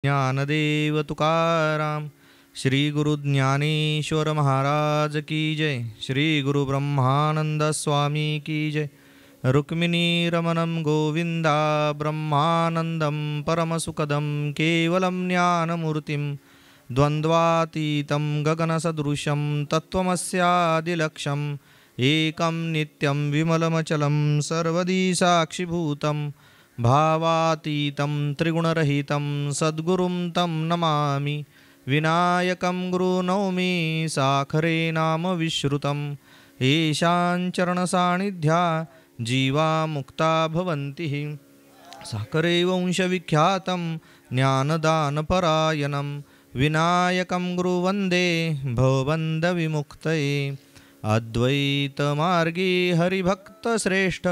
ज्ञानदेव तुकाराम. श्री गुरु ज्ञानेश्वर महाराज की जय. श्री गुरु ब्रह्मानंद स्वामी की जय. रुक्मिणी रमणं गोविंदा ब्रह्मानंदं परमसुखदं केवलं ज्ञानमूर्तिं द्वन्द्वातीतं गगनसदृशं तत्त्वमस्यादिलक्ष्यम् एकं नित्यं विमलमचलं सर्वदी साक्षिभूतं भावातीतं त्रिगुणरहितं सद्गुरुं तं नमामि. विनायकं गुरुनौमि साखरे नाम विश्रुतं येषां चरणसान्निध्या जीवा मुक्ता भवन्ति. साखरे वंशविख्यातं ज्ञानदानपरायणं विनायकं गुरुवन्दे भवबन्धविमुक्तये. अद्वैतमार्गे हरिभक्तश्रेष्ठ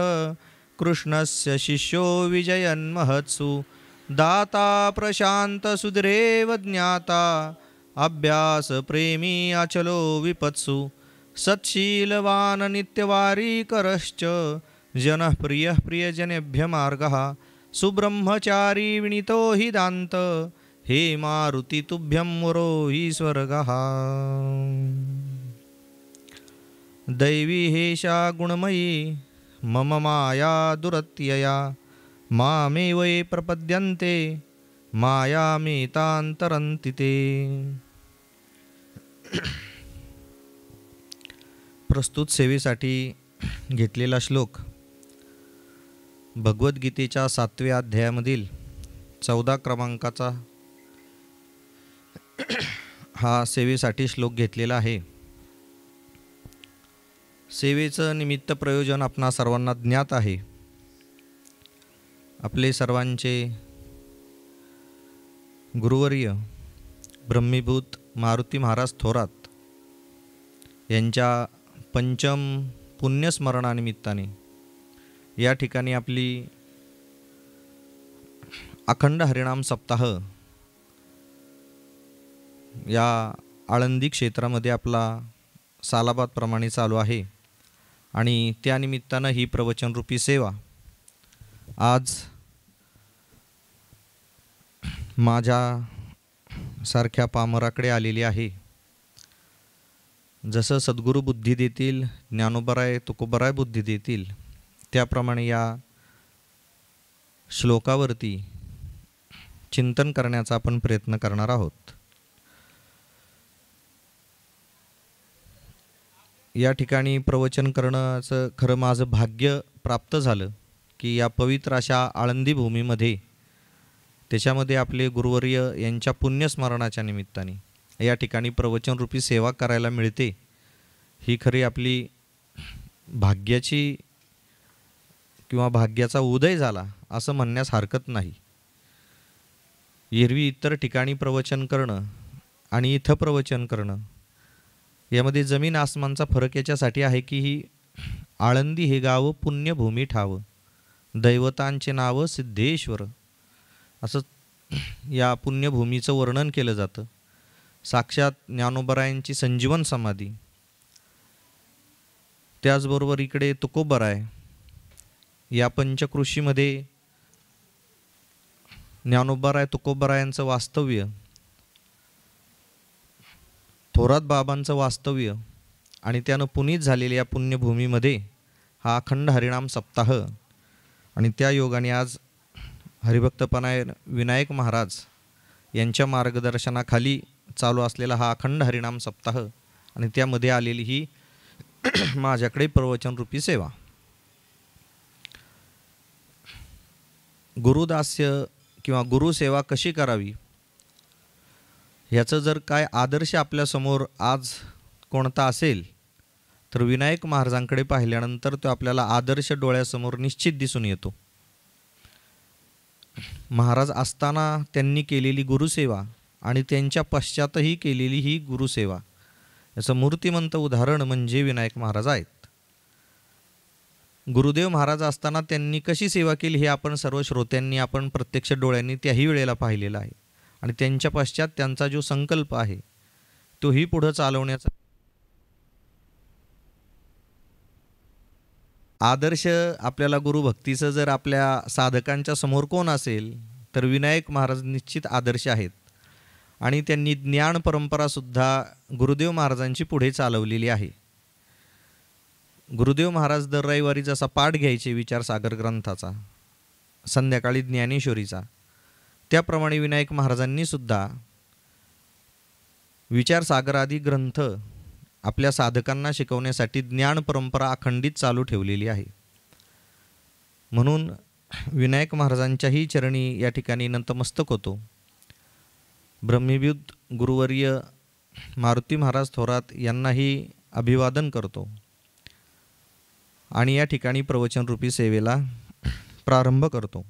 कृष्णस्य शिष्यो विजयन्महत्सु दाता प्रशान्तसुधीरेव ज्ञाता अभ्यासप्रेमी अचलो विपत्सु सत्शीलवान् नित्यवारिकरश्च जनः प्रियः प्रियजनेभ्य मार्गः सुब्रह्मचारी विनीतो हि दान्त हे मारुति तुभ्यं वरो हि स्वर्गः. दैवी हेषा गुणमयी मम माया दुरत्यया मामेव ये प्रपद्यन्ते मायामेतान्तरन्ति ते. प्रस्तुत सेवेसाठी घेतलेला श्लोक भगवद्गीतेच्या 7व्या अध्यायामधील 14 क्रमांकाचा हा सेवेसाठी श्लोक घेतलेला आहे. सेवेचं निमित्त प्रयोजन आपणा सर्वांना ज्ञात आहे. आपले सर्वांचे गुरुवर्य ब्रह्मीभूत मारुती महाराज थोरात यांच्या पंचम पुण्यस्मरणानिमित्ताने या ठिकाणी आपली अखंड हरिनाम सप्ताह या आळंदी क्षेत्रामध्ये आपला सालाबादप्रमाणे चालू आहे आणि त्यानिमित्तानं ही प्रवचनरूपी सेवा आज माझ्या सारख्या पामराकडे आलेली आहे. जसं सद्गुरू बुद्धी देतील, ज्ञानोबराय तुकोबराय बुद्धी देतील, त्याप्रमाणे या श्लोकावरती चिंतन करण्याचा आपण प्रयत्न करणार आहोत. या ठिकाणी प्रवचन करण्याचं खरं माझं भाग्य प्राप्त झालं की या पवित्र अशा आळंदी भूमीमध्ये त्याच्यामध्ये आपले गुरुवर्य यांच्या पुण्यस्मरणाच्या निमित्ताने या ठिकाणी प्रवचनरूपी सेवा करायला मिळते. ही खरी आपली भाग्याची किंवा भाग्याचा उदय झाला असं म्हणण्यास हरकत नाही. एरवी इतर ठिकाणी प्रवचन करणं आणि इथं प्रवचन करणं यामध्ये जमीन आसमानचा फरक याच्यासाठी आहे की ही आळंदी हे गाव पुण्यभूमी ठावं, दैवतांचे नाव सिद्धेश्वर असं या पुण्यभूमीचं वर्णन केलं जातं. साक्षात ज्ञानोबरायांची संजीवन समाधी, त्याचबरोबर इकडे तुकोबराय या पंचकृषीमध्ये ज्ञानोबराय तुकोबरायांचं वास्तव्य, थोरात बाबांचं वास्तव्य आणि त्यानं पुनीत झालेल्या या पुण्यभूमीमध्ये हा अखंड हरिनाम सप्ताह आणि त्या योगाने आज हरिभक्तपरायण विनायक महाराज यांच्या मार्गदर्शनाखाली चालू असलेला हा अखंड हरिनाम सप्ताह आणि त्यामध्ये आलेली ही माझ्याकडे प्रवचनरूपी सेवा. गुरुदास्य किंवा गुरुसेवा कशी करावी ह्याचं जर काय आदर्श आपल्यासमोर आज कोणता असेल तर विनायक महाराजांकडे पाहिल्यानंतर तो आपल्याला आदर्श डोळ्यासमोर निश्चित दिसून येतो. महाराज असताना त्यांनी केलेली गुरुसेवा आणि त्यांच्या पश्चातही केलेली ही गुरुसेवा याचं मूर्तिमंत उदाहरण म्हणजे विनायक महाराज आहेत. गुरुदेव महाराज असताना त्यांनी कशी सेवा केली हे आपण सर्व श्रोत्यांनी आपण प्रत्यक्ष डोळ्यांनी त्याही वेळेला पाहिलेलं आहे आणि त्यांच्या पश्चात त्यांचा जो संकल्प आहे तोही पुढं चालवण्याचा आदर्श आपल्याला गुरुभक्तीचं जर आपल्या साधकांच्या समोर कोण असेल तर विनायक महाराज निश्चित आदर्श आहेत आणि त्यांनी ज्ञान परंपरासुद्धा गुरुदेव महाराजांची पुढे चालवलेली आहे. गुरुदेव महाराज दर रविवारी जसा पाठ घ्यायचे विचारसागर ग्रंथाचा, संध्याकाळी ज्ञानेश्वरीचा, त्याप्रमाणे विनायक महाराजांनी सुद्धा विचारसागर आदी ग्रंथ आपल्या साधकांना शिकवण्यासाठी ज्ञान परंपरा अखंडित चालू ठेवलेली आहे. म्हणून विनायक महाराजांच्याही चरणी या ठिकाणी नतमस्तक होतो. ब्रह्मविद् गुरुवर्य मारुती महाराज थोरात यांनाही अभिवादन करतो आणि या ठिकाणी प्रवचनरूपी सेवेला प्रारंभ करतो.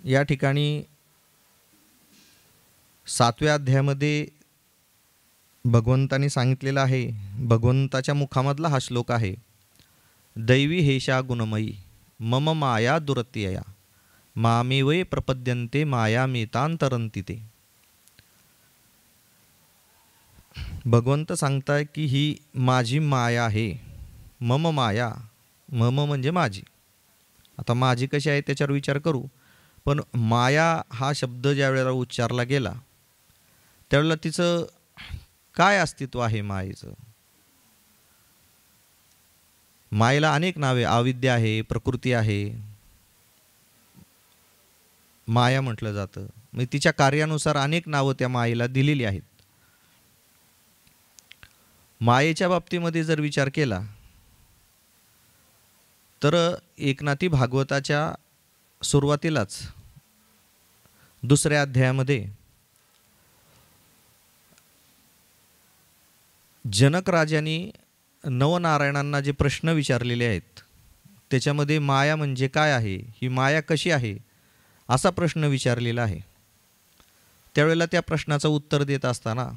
या ठिकाणी 7व्या अध्यायामध्ये भगवंतांनी सांगितलेलं आहे, भगवंताच्या मुखामधला हा श्लोक आहे, दैवी हेशा गुणमयी मम माया दुरत्यया मामेवै प्रपद्यन्ते मायामेतांतरन्ति ते. भगवंत सांगताय की ही माझी माया आहे. मम माया, मम म्हणजे माझी. आता माझी कशी आहे त्याच्यावर विचार करू, पण माया हा शब्द ज्या वेळेला उच्चारला गेला त्यावेळेला तिचं काय अस्तित्व आहे मायेचं? मायेला अनेक नावे, अविद्या आहे, प्रकृती आहे, माया म्हटलं जातं. म्हणजे तिच्या कार्यानुसार अनेक नावं त्या मायेला दिलेली आहेत. मायेच्या बाबतीमध्ये जर विचार केला तर एकनाथी भागवताच्या सुरुवातीलाच 2ऱ्या अध्यायामध्ये जनक राजांनी नवनारायणांना जे प्रश्न विचारलेले आहेत त्याच्यामध्ये माया म्हणजे काय आहे, ही माया कशी आहे, असा प्रश्न विचारलेला आहे. त्यावेळेला त्या प्रश्नाचं उत्तर देत असताना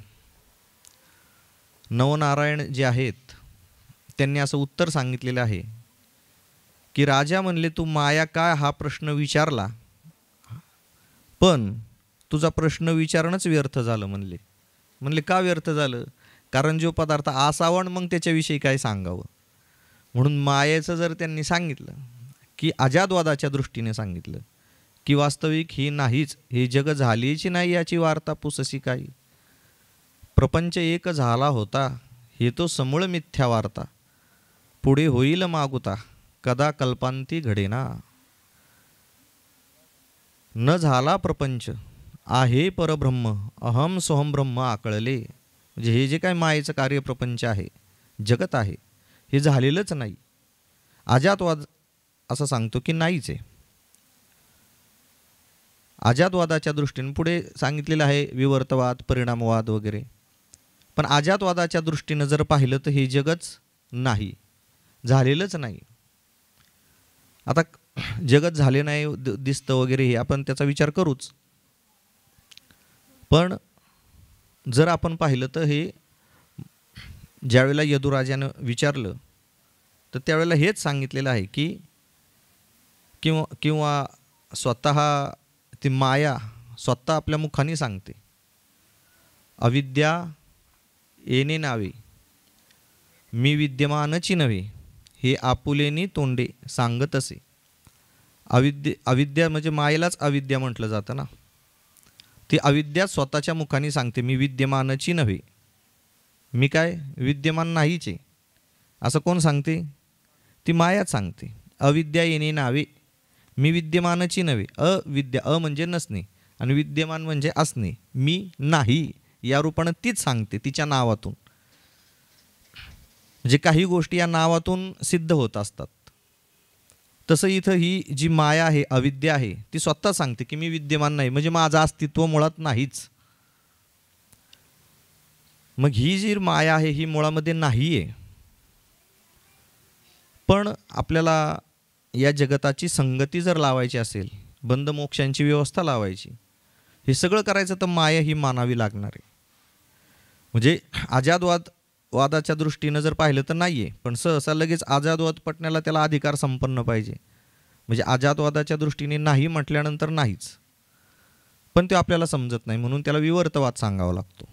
नवनारायण जे आहेत त्यांनी असं उत्तर सांगितलेलं आहे की राजा म्हणले, तू माया काय हा प्रश्न विचारला, पण तुझा प्रश्न विचारणंच व्यर्थ झालं. म्हणले का व्यर्थ झालं? कारण जो पदार्थ असावं मग त्याच्याविषयी काय सांगावं. म्हणून मायेचं जर त्यांनी सांगितलं की अजातवादाच्या दृष्टीने सांगितलं की वास्तविक ही नाहीच, हे जग झालीची नाही याची वार्ता पुससी काही, प्रपंच एक झाला होता हे तो समूळ मिथ्या वार्ता, पुढे होईल मागुता कदा कल्पांती घडेना, न झाला प्रपंच आहे परब्रह्म अहम सोहम ब्रह्म आकळले. म्हणजे हे जे काय मायेचं कार्य प्रपंच आहे, जगत आहे, हे झालेलंच नाही. अजातवाद असं सांगतो की नाहीच आहे. अजातवादाच्या दृष्टीने पुढे सांगितलेलं आहे विवर्तवाद, परिणामवाद वगैरे. पण अजातवादाच्या दृष्टीनं जर पाहिलं तर हे जगच नाही, झालेलंच नाही. आता जगत झाले नाही दिसतं वगैरे हे आपण त्याचा विचार करूच, पण जर आपण पाहिलं तर हे ज्यावेळेला यदुराजानं विचारलं तर त्यावेळेला हेच सांगितलेलं आहे की किंवा स्वतः ती माया स्वतः आपल्या मुखाने सांगते, अविद्या येणे नावे मी विद्यमानची नव्हे हे आपुलेनी तोंडे सांगत असे. अविद्या म्हणजे मायेलाच अविद्या म्हटलं जातं ना. ती अविद्या स्वतःच्या मुखाने सांगते मी विद्यमानची नव्हे, मी काय विद्यमान नाहीच आहे. असं कोण सांगते? ती मायाच सांगते. अविद्या येणे नावे मी विद्यमानची नव्हे, अविद्या, म्हणजे नसणे आणि विद्यमान म्हणजे असणे, मी नाही या रूपानं तीच सांगते तिच्या नावातून. म्हणजे काही गोष्टी या नावातून सिद्ध होत असतात. तसं इथं ही जी माया आहे, अविद्या आहे, ती स्वतः सांगते की मी विद्यमान नाही, म्हणजे माझं अस्तित्व मुळात नाहीच. मग ही जी माया आहे ही मुळामध्ये नाही आहे. पण आपल्याला या जगताची संगती जर लावायची असेल, बंध मोक्षांची व्यवस्था लावायची, हे सगळं करायचं तर माया ही मानावी लागणार आहे. म्हणजे वादाच्या दृष्टीनं जर पाहिलं तर नाही आहे, पण सहसा लगेच आजादवाद पटण्याला त्याला अधिकार संपन्न पाहिजे. म्हणजे आजादवादाच्या दृष्टीने नाही म्हटल्यानंतर नाहीच, पण ते आपल्याला समजत नाही म्हणून त्याला विवर्तवाद सांगावा लागतो.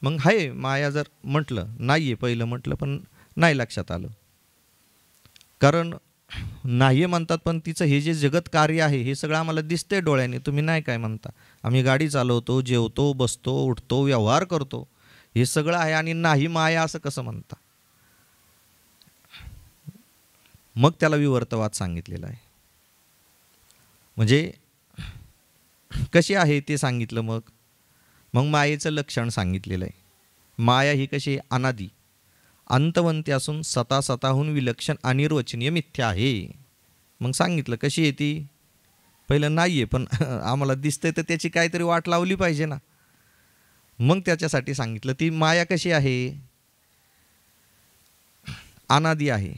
मग हाय माया जर म्हटलं नाही आहे, पहिलं म्हटलं पण नाही लक्षात आलं, कारण नाही म्हणतात, पण तिचं हे जे जगत कार्य आहे हे सगळं आम्हाला दिसतंय डोळ्याने, तुम्ही नाही काय म्हणता. आम्ही गाडी चालवतो, जेवतो, बसतो, उठतो, व्यवहार करतो, हे सगळं आहे आणि नाही माया असं कसं म्हणता. मग त्याला विवर्तवाद सांगितलेला आहे. म्हणजे कशी आहे ते सांगितलं. मग मायेचं लक्षण सांगितलेलं आहे. माया ही कशी आहे? अनादी, अंतवंती असून स्वतःहून विलक्षण अनिर्वचनीय मिथ्या आहे. मग सांगितलं कशी आहे ती. पहिलं नाही आहे, पण आम्हाला दिसतंय तर त्याची काहीतरी वाट लावली पाहिजे ना. मग त्याच्यासाठी सांगितलं ती माया कशी आहे. अनादी आहे,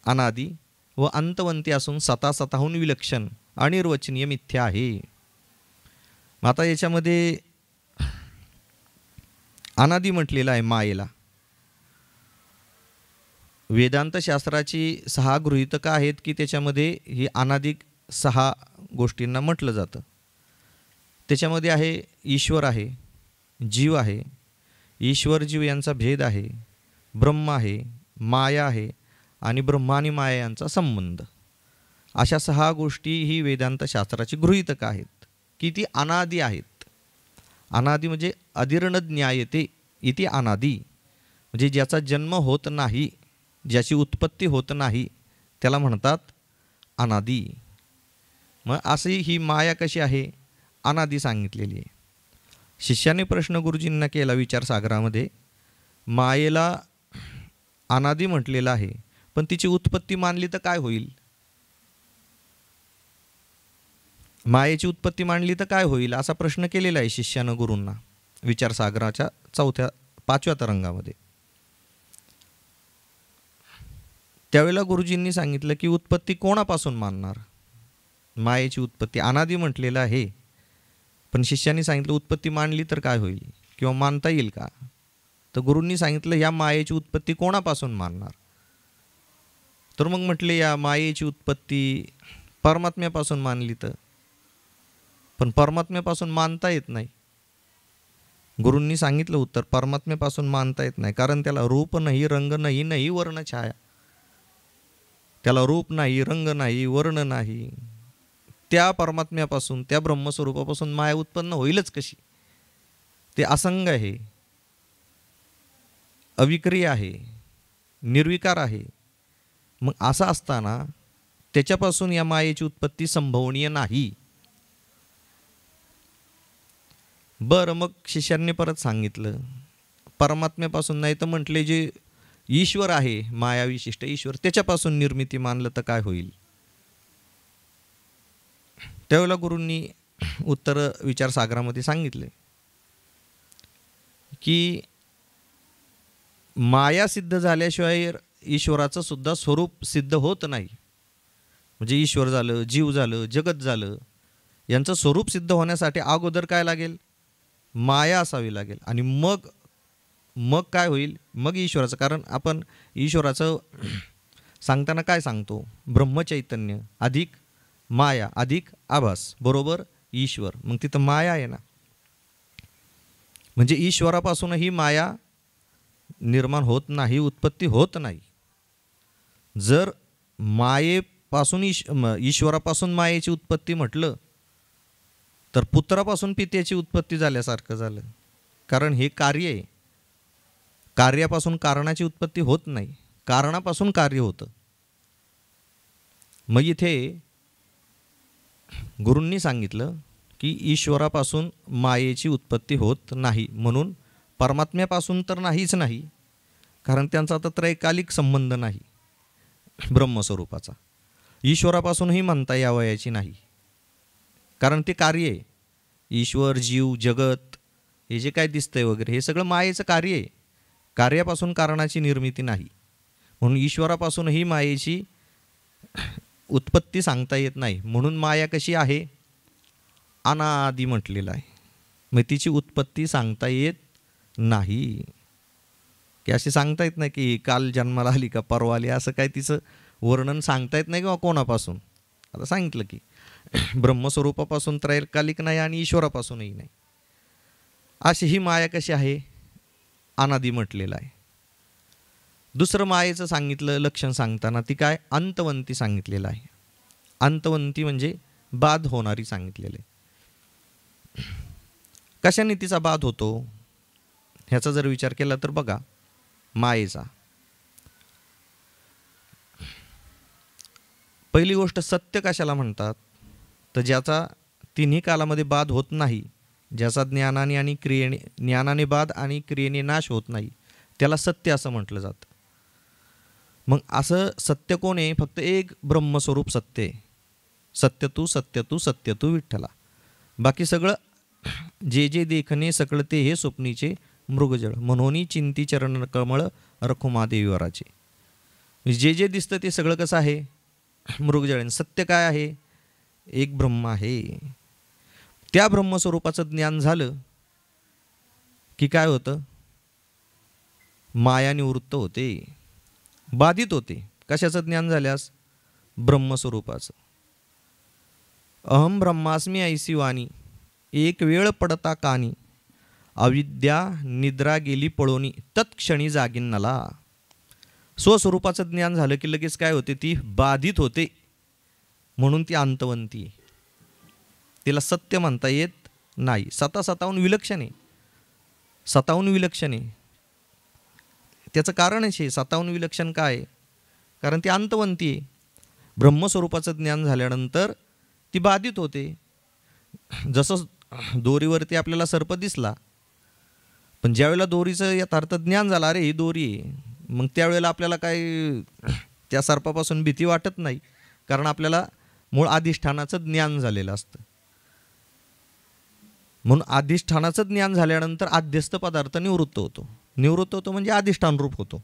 अनादी व अंतवंती असून स्वतःहून विलक्षण अनिर्वचनीय मिथ्या आहे. मग आता याच्यामध्ये अनादी म्हटलेलं आहे मायेला. वेदांत शास्त्राची 6 गृहीतकं आहेत की त्याच्यामध्ये ही अनादी 6 गोष्टींना म्हटलं जातं. त्याच्यामध्ये आहे ईश्वर आहे, जीव आहे, ईश्वर जीव यांचा भेद आहे, ब्रह्म आहे, माया आहे आणि ब्रह्मा आणि माया यांचा संबंध. अशा 6 गोष्टी ही वेदांत शास्त्राची गृहीतकं आहेत की ती अनादी आहेत. अनादी म्हणजे अदीर्ण ज्ञायते इति अनादी, म्हणजे ज्याचा जन्म होत नाही, ज्याची उत्पत्ती होत नाही त्याला म्हणतात अनादी. मग अशी ही माया कशी आहे? अनादी सांगितलेली आहे. शिष्याने प्रश्न गुरुजींना केला विचारसागरामध्ये, मायेला अनादी म्हटलेलं आहे पण तिची उत्पत्ती मानली तर काय होईल? मायेची उत्पत्ती मांडली तर काय होईल असा प्रश्न केलेला आहे शिष्यानं गुरूंना विचारसागराच्या 5व्या तरंगामध्ये. त्यावेळेला गुरुजींनी सांगितलं की उत्पत्ती कोणापासून मानणार? मायेची उत्पत्ती अनादी म्हटलेलं आहे, पण शिष्याने सांगितलं उत्पत्ती मांडली तर काय होईल किंवा मानता येईल का? तर गुरूंनी सांगितलं या मायेची उत्पत्ती कोणापासून मानणार? तर मग म्हटले या मायेची उत्पत्ती परमात्म्यापासून मानली तर, पण परमात्म्यापासून मानता येत नाही. गुरूंनी सांगितलं उत्तर, परमात्म्यापासून मानता येत नाही, कारण त्याला रूप नाही, रंग नाही, नाही वर्ण छाया. त्याला रूप नाही, रंग नाही, वर्ण नाही. त्या परमात्म्यापासून, त्या ब्रह्मस्वरूपापासून माया उत्पन्न होईलच कशी? ते असंग आहे, अविक्रिय आहे, निर्विकार आहे. मग असं असताना त्याच्यापासून या मायेची उत्पत्ती संभवनीय नाही. बरं, मग शिष्यांनी परत सांगितलं परमात्म्यापासून नाही तर म्हटले जे ईश्वर आहे, माया विशिष्ट ईश्वर, त्याच्यापासून निर्मिती मानलं तर काय होईल? त्यावेळेला गुरूंनी उत्तर विचारसागरामध्ये सांगितले की माया सिद्ध झाल्याशिवाय ईश्वराचं सुद्धा स्वरूप सिद्ध होत नाही. म्हणजे ईश्वर झालं, जीव झालं, जगत झालं, यांचं स्वरूप सिद्ध होण्यासाठी अगोदर काय लागेल? माया असावी लागेल. आणि मग काय होईल? मग ईश्वराचं, कारण आपण ईश्वराचं सांगताना काय सांगतो? ब्रह्मचैतन्य अधिक माया अधिक आभास बरोबर ईश्वर. मग तिथं माया आहे ना, म्हणजे ईश्वरापासूनही माया निर्माण होत नाही, उत्पत्ती होत नाही. जर मायेपासून ईश्वरापासून मायेची उत्पत्ती म्हटलं तर पुत्रापासून पित्याची उत्पत्ती झाल्यासारखं झालं. कारण हे कार्य आहे, कार्यापासून कारणाची उत्पत्ती होत नाही, कारणापासून कार्य होतं. मग इथे गुरूंनी सांगितलं की ईश्वरापासून मायेची उत्पत्ती होत नाही, म्हणून परमात्म्यापासून तर नाहीच नाही, कारण त्यांचा तर त्रैकालिक संबंध नाही ब्रह्मस्वरूपाचा. ईश्वरापासूनही म्हणता यावयाची नाही, कारण ते कार्य आहे. ईश्वर, जीव, जगत हे जे काय दिसतंय वगैरे हे सगळं मायेचं कार्य आहे, कार्यापासून कारणाची निर्मिती नाही. म्हणून ईश्वरापासूनही मायेची उत्पत्ती सांगता येत नाही. म्हणून माया कशी आहे? अनादी म्हटलेलं आहे. मग तिची उत्पत्ती सांगता येत नाही, की अशी सांगता येत नाही की काल जन्माला आली का परवा आली, असं काय तिचं वर्णन सांगता येत नाही किंवा कोणापासून. आता सांगितलं की ब्रह्मस्वरूपापासून त्रैकालिक नाही आणि ईश्वरापासूनही नाही. अशी ही माया कशी आहे? अनादी म्हटलेलं आहे. दुसरं मायेचं सांगितलं लक्षण सांगताना ती काय अंतवंती सांगितलेलं आहे. अंतवंती म्हणजे बाध होणारी सांगितलेले. कशाने तिचा बाध होतो ह्याचा जर विचार केला तर बघा, मायेचा. पहिली गोष्ट, सत्य कशाला म्हणतात तर ज्याचा तिन्ही कालामध्ये बाध होत नाही, ज्याचा ज्ञानाने बाध आणि क्रियेने नाश होत नाही, त्याला सत्य असं म्हटलं जातं. मग असं सत्य कोण आहे? फक्त एक ब्रह्मस्वरूप सत्य आहे. सत्य तू विठ्ठला. बाकी सगळं जे देखणे सकळ ते हे स्वप्नीचे मृगजळ म्हणून चिंती चरण कमळ रखुमादेवीवराचे. जे दिसतं ते सगळं कसं आहे? मृगजळ. सत्य काय आहे? एक ब्रह्म आहे. त्या ब्रह्मस्वरूपाचं ज्ञान झालं की काय होतं? माया निवृत्त होते, बाधित होते. कशाचं ज्ञान झाल्यास? ब्रह्मस्वरूपाचं. अहम ब्रह्मास्मी ऐसी वाणी, एक वेळ पडता कानी, अविद्या निद्रा गेली पळोनी, तत्क्षणी जागीन नला. स्वस्वरूपाचं ज्ञान झालं की लगेच काय होते? ती बाधित होते, म्हणून ती अंतवंती. तिला सत्य म्हणता येत नाही. स्वतःहून विलक्षण आहे. स्वतःहून विलक्षण आहे. त्याचं कारणच आहे. स्वतःहून विलक्षण काय? कारण ती अंतवंती आहे. ब्रह्मस्वरूपाचं ज्ञान झाल्यानंतर ती बाधित होते. जसं दोरीवरती आपल्याला सर्प दिसला, पण ज्यावेळेला दोरीचं यथार्थ ज्ञान झालं, अरे ही दोरी आहे, मग त्यावेळेला आपल्याला काही त्या सर्पापासून भीती वाटत नाही, कारण आपल्याला मूळ अधिष्ठानाचं ज्ञान झालेलं असतं. म्हणून अधिष्ठानाचं ज्ञान झाल्यानंतर आध्यस्थ पदार्थ निवृत्त होतो म्हणजे अधिष्ठान रूप होतो.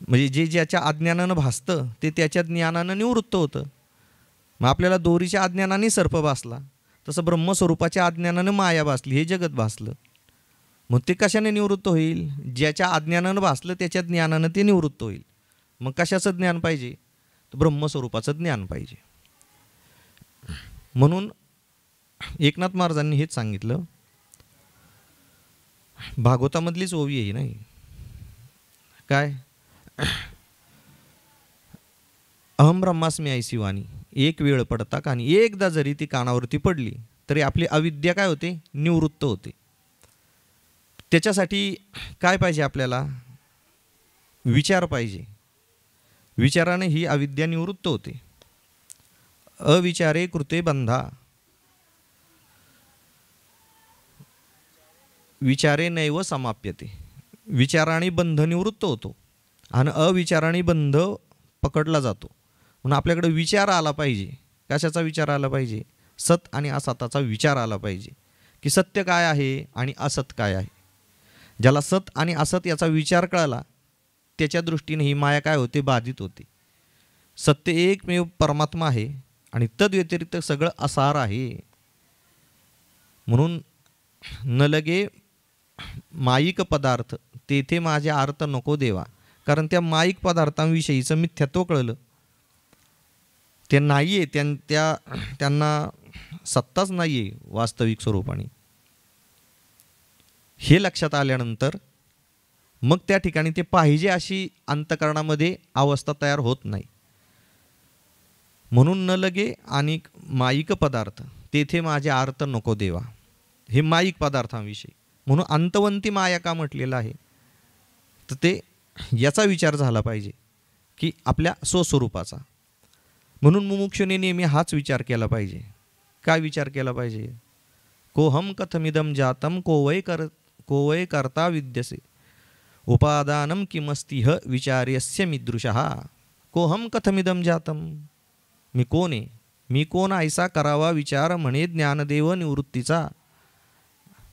म्हणजे जे ज्याच्या अज्ञानानं भासतं ते त्याच्या ज्ञानानं निवृत्त होतं. मग आपल्याला दोरीच्या अज्ञानाने सर्प भासला, तसं ब्रह्मस्वरूपाच्या अज्ञानानं माया भासली, हे जगत भासलं. मग ते कशाने निवृत्त होईल? ज्याच्या अज्ञानानं भासलं त्याच्या ज्ञानानं ते निवृत्त होईल. मग कशाचं ज्ञान पाहिजे? तर ब्रह्मस्वरूपाचं ज्ञान पाहिजे. म्हणून एकनाथ महाराजांनी हेच सांगितलं. भागवतामधलीच ओवी आहे नाही काय? अहम ब्रह्मास्मी ऐसी वाणी, एक वेळ पडता कानी. एकदा जरी ती कानावरती पडली तरी आपली अविद्या काय होते? निवृत्त होते. त्याच्यासाठी काय पाहिजे आपल्याला? विचार पाहिजे. विचाराने ही अविद्या निवृत्त होते. अविचारे कृते बंधा, विचारे नैव समाप्यते. विचाराने बंध निवृत्त होतो आणि अविचाराने बंध पकडला जातो. म्हणून आपल्याकडे विचार आला पाहिजे. कशाचा विचार आला पाहिजे? सत आणि असताचा विचार आला पाहिजे की सत्य काय आहे आणि असत काय आहे. ज्याला सत आणि असत याचा विचार कळाला त्याच्या दृष्टीने ही माया काय होते? बाधित होते. सत्य एकमेव परमात्मा आहे आणि तद व्यतिरिक्त सगळं असार आहे. म्हणून न लगे माईक पदार्थ तेथे माझे अर्थ नको देवा. कारण त्या माईक पदार्थांविषयीचं मिथ्यात्व कळलं. ते नाही आहे, त्यांना सत्ताच नाही आहे वास्तविक स्वरूपाने. हे लक्षात आल्यानंतर मग त्या ठिकाणी ते पाहिजे अशी अंतकरणामध्ये अवस्था तयार होत नाही. म्हणून न लगे आणि माईक पदार्थ तेथे माझे अर्थ नको देवा. हे माईक पदार्थांविषयी. म्हणून अंतवंती माया का म्हटलेलं आहे? तर ते याचा विचार झाला पाहिजे की आपल्या स्वस्वरूपाचा. म्हणून मुमुक्षुने नेहमी हाच विचार केला पाहिजे. काय विचार केला पाहिजे? कोहम कथमिदम जातम को वै कर्ता विद्यसे, उपादानम किमस्तिह विचार्यस्य मीदृशः. कोहम कथमिदम जातम, मी कोण आहे? मी कोण ऐसा करावा विचार म्हणे ज्ञानदेव निवृत्तीचा.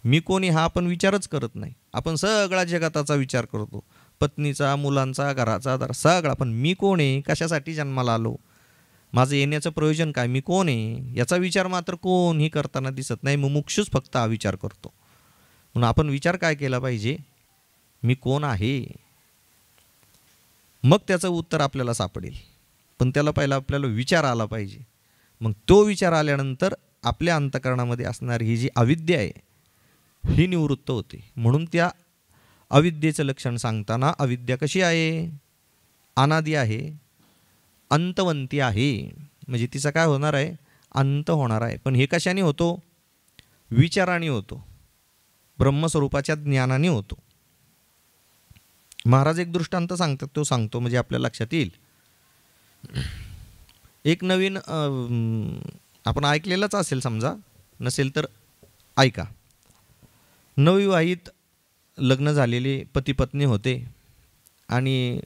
मी कोणी हा आपण विचारच करत नाही. आपण सगळा जगताचा विचार करतो, पत्नीचा, मुलांचा, घराचा, सगळा. पण मी कोण आहे? कशासाठी जन्माला आलो? माझं येण्याचं प्रयोजन काय? मी कोण आहे? याचा विचार मात्र कोणही करताना दिसत नाही. मुमुक्षूच फक्त हा विचार करतो. म्हणून आपण विचार काय केला पाहिजे? मी कोण आहे? मग त्याचं उत्तर आपल्याला सापडेल. पण त्याला पहिला आपल्याला विचार आला पाहिजे. मग तो विचार आल्यानंतर आपल्या अंतकरणामध्ये असणारी ही जी अविद्या आहे ही निवृत्त होते. म्हणून त्या अविद्येचं लक्षण सांगताना अविद्या कशी आहे? अनादी आहे, अंतवंती आहे. म्हणजे तिचा काय होणार आहे? अंत होणार आहे. पण हे कशाने होतो? विचाराने होतो, ब्रह्मस्वरूपाच्या ज्ञानाने होतो. महाराज एक दृष्टांत सांगतात, तो सांगतो म्हणजे आपल्या लक्षात येईल. एक नवीन आपण ऐकलेलंच असेल, समजा नसेल तर ऐका. नवविवाहित लग्न झालेले पती पत्नी होते आणि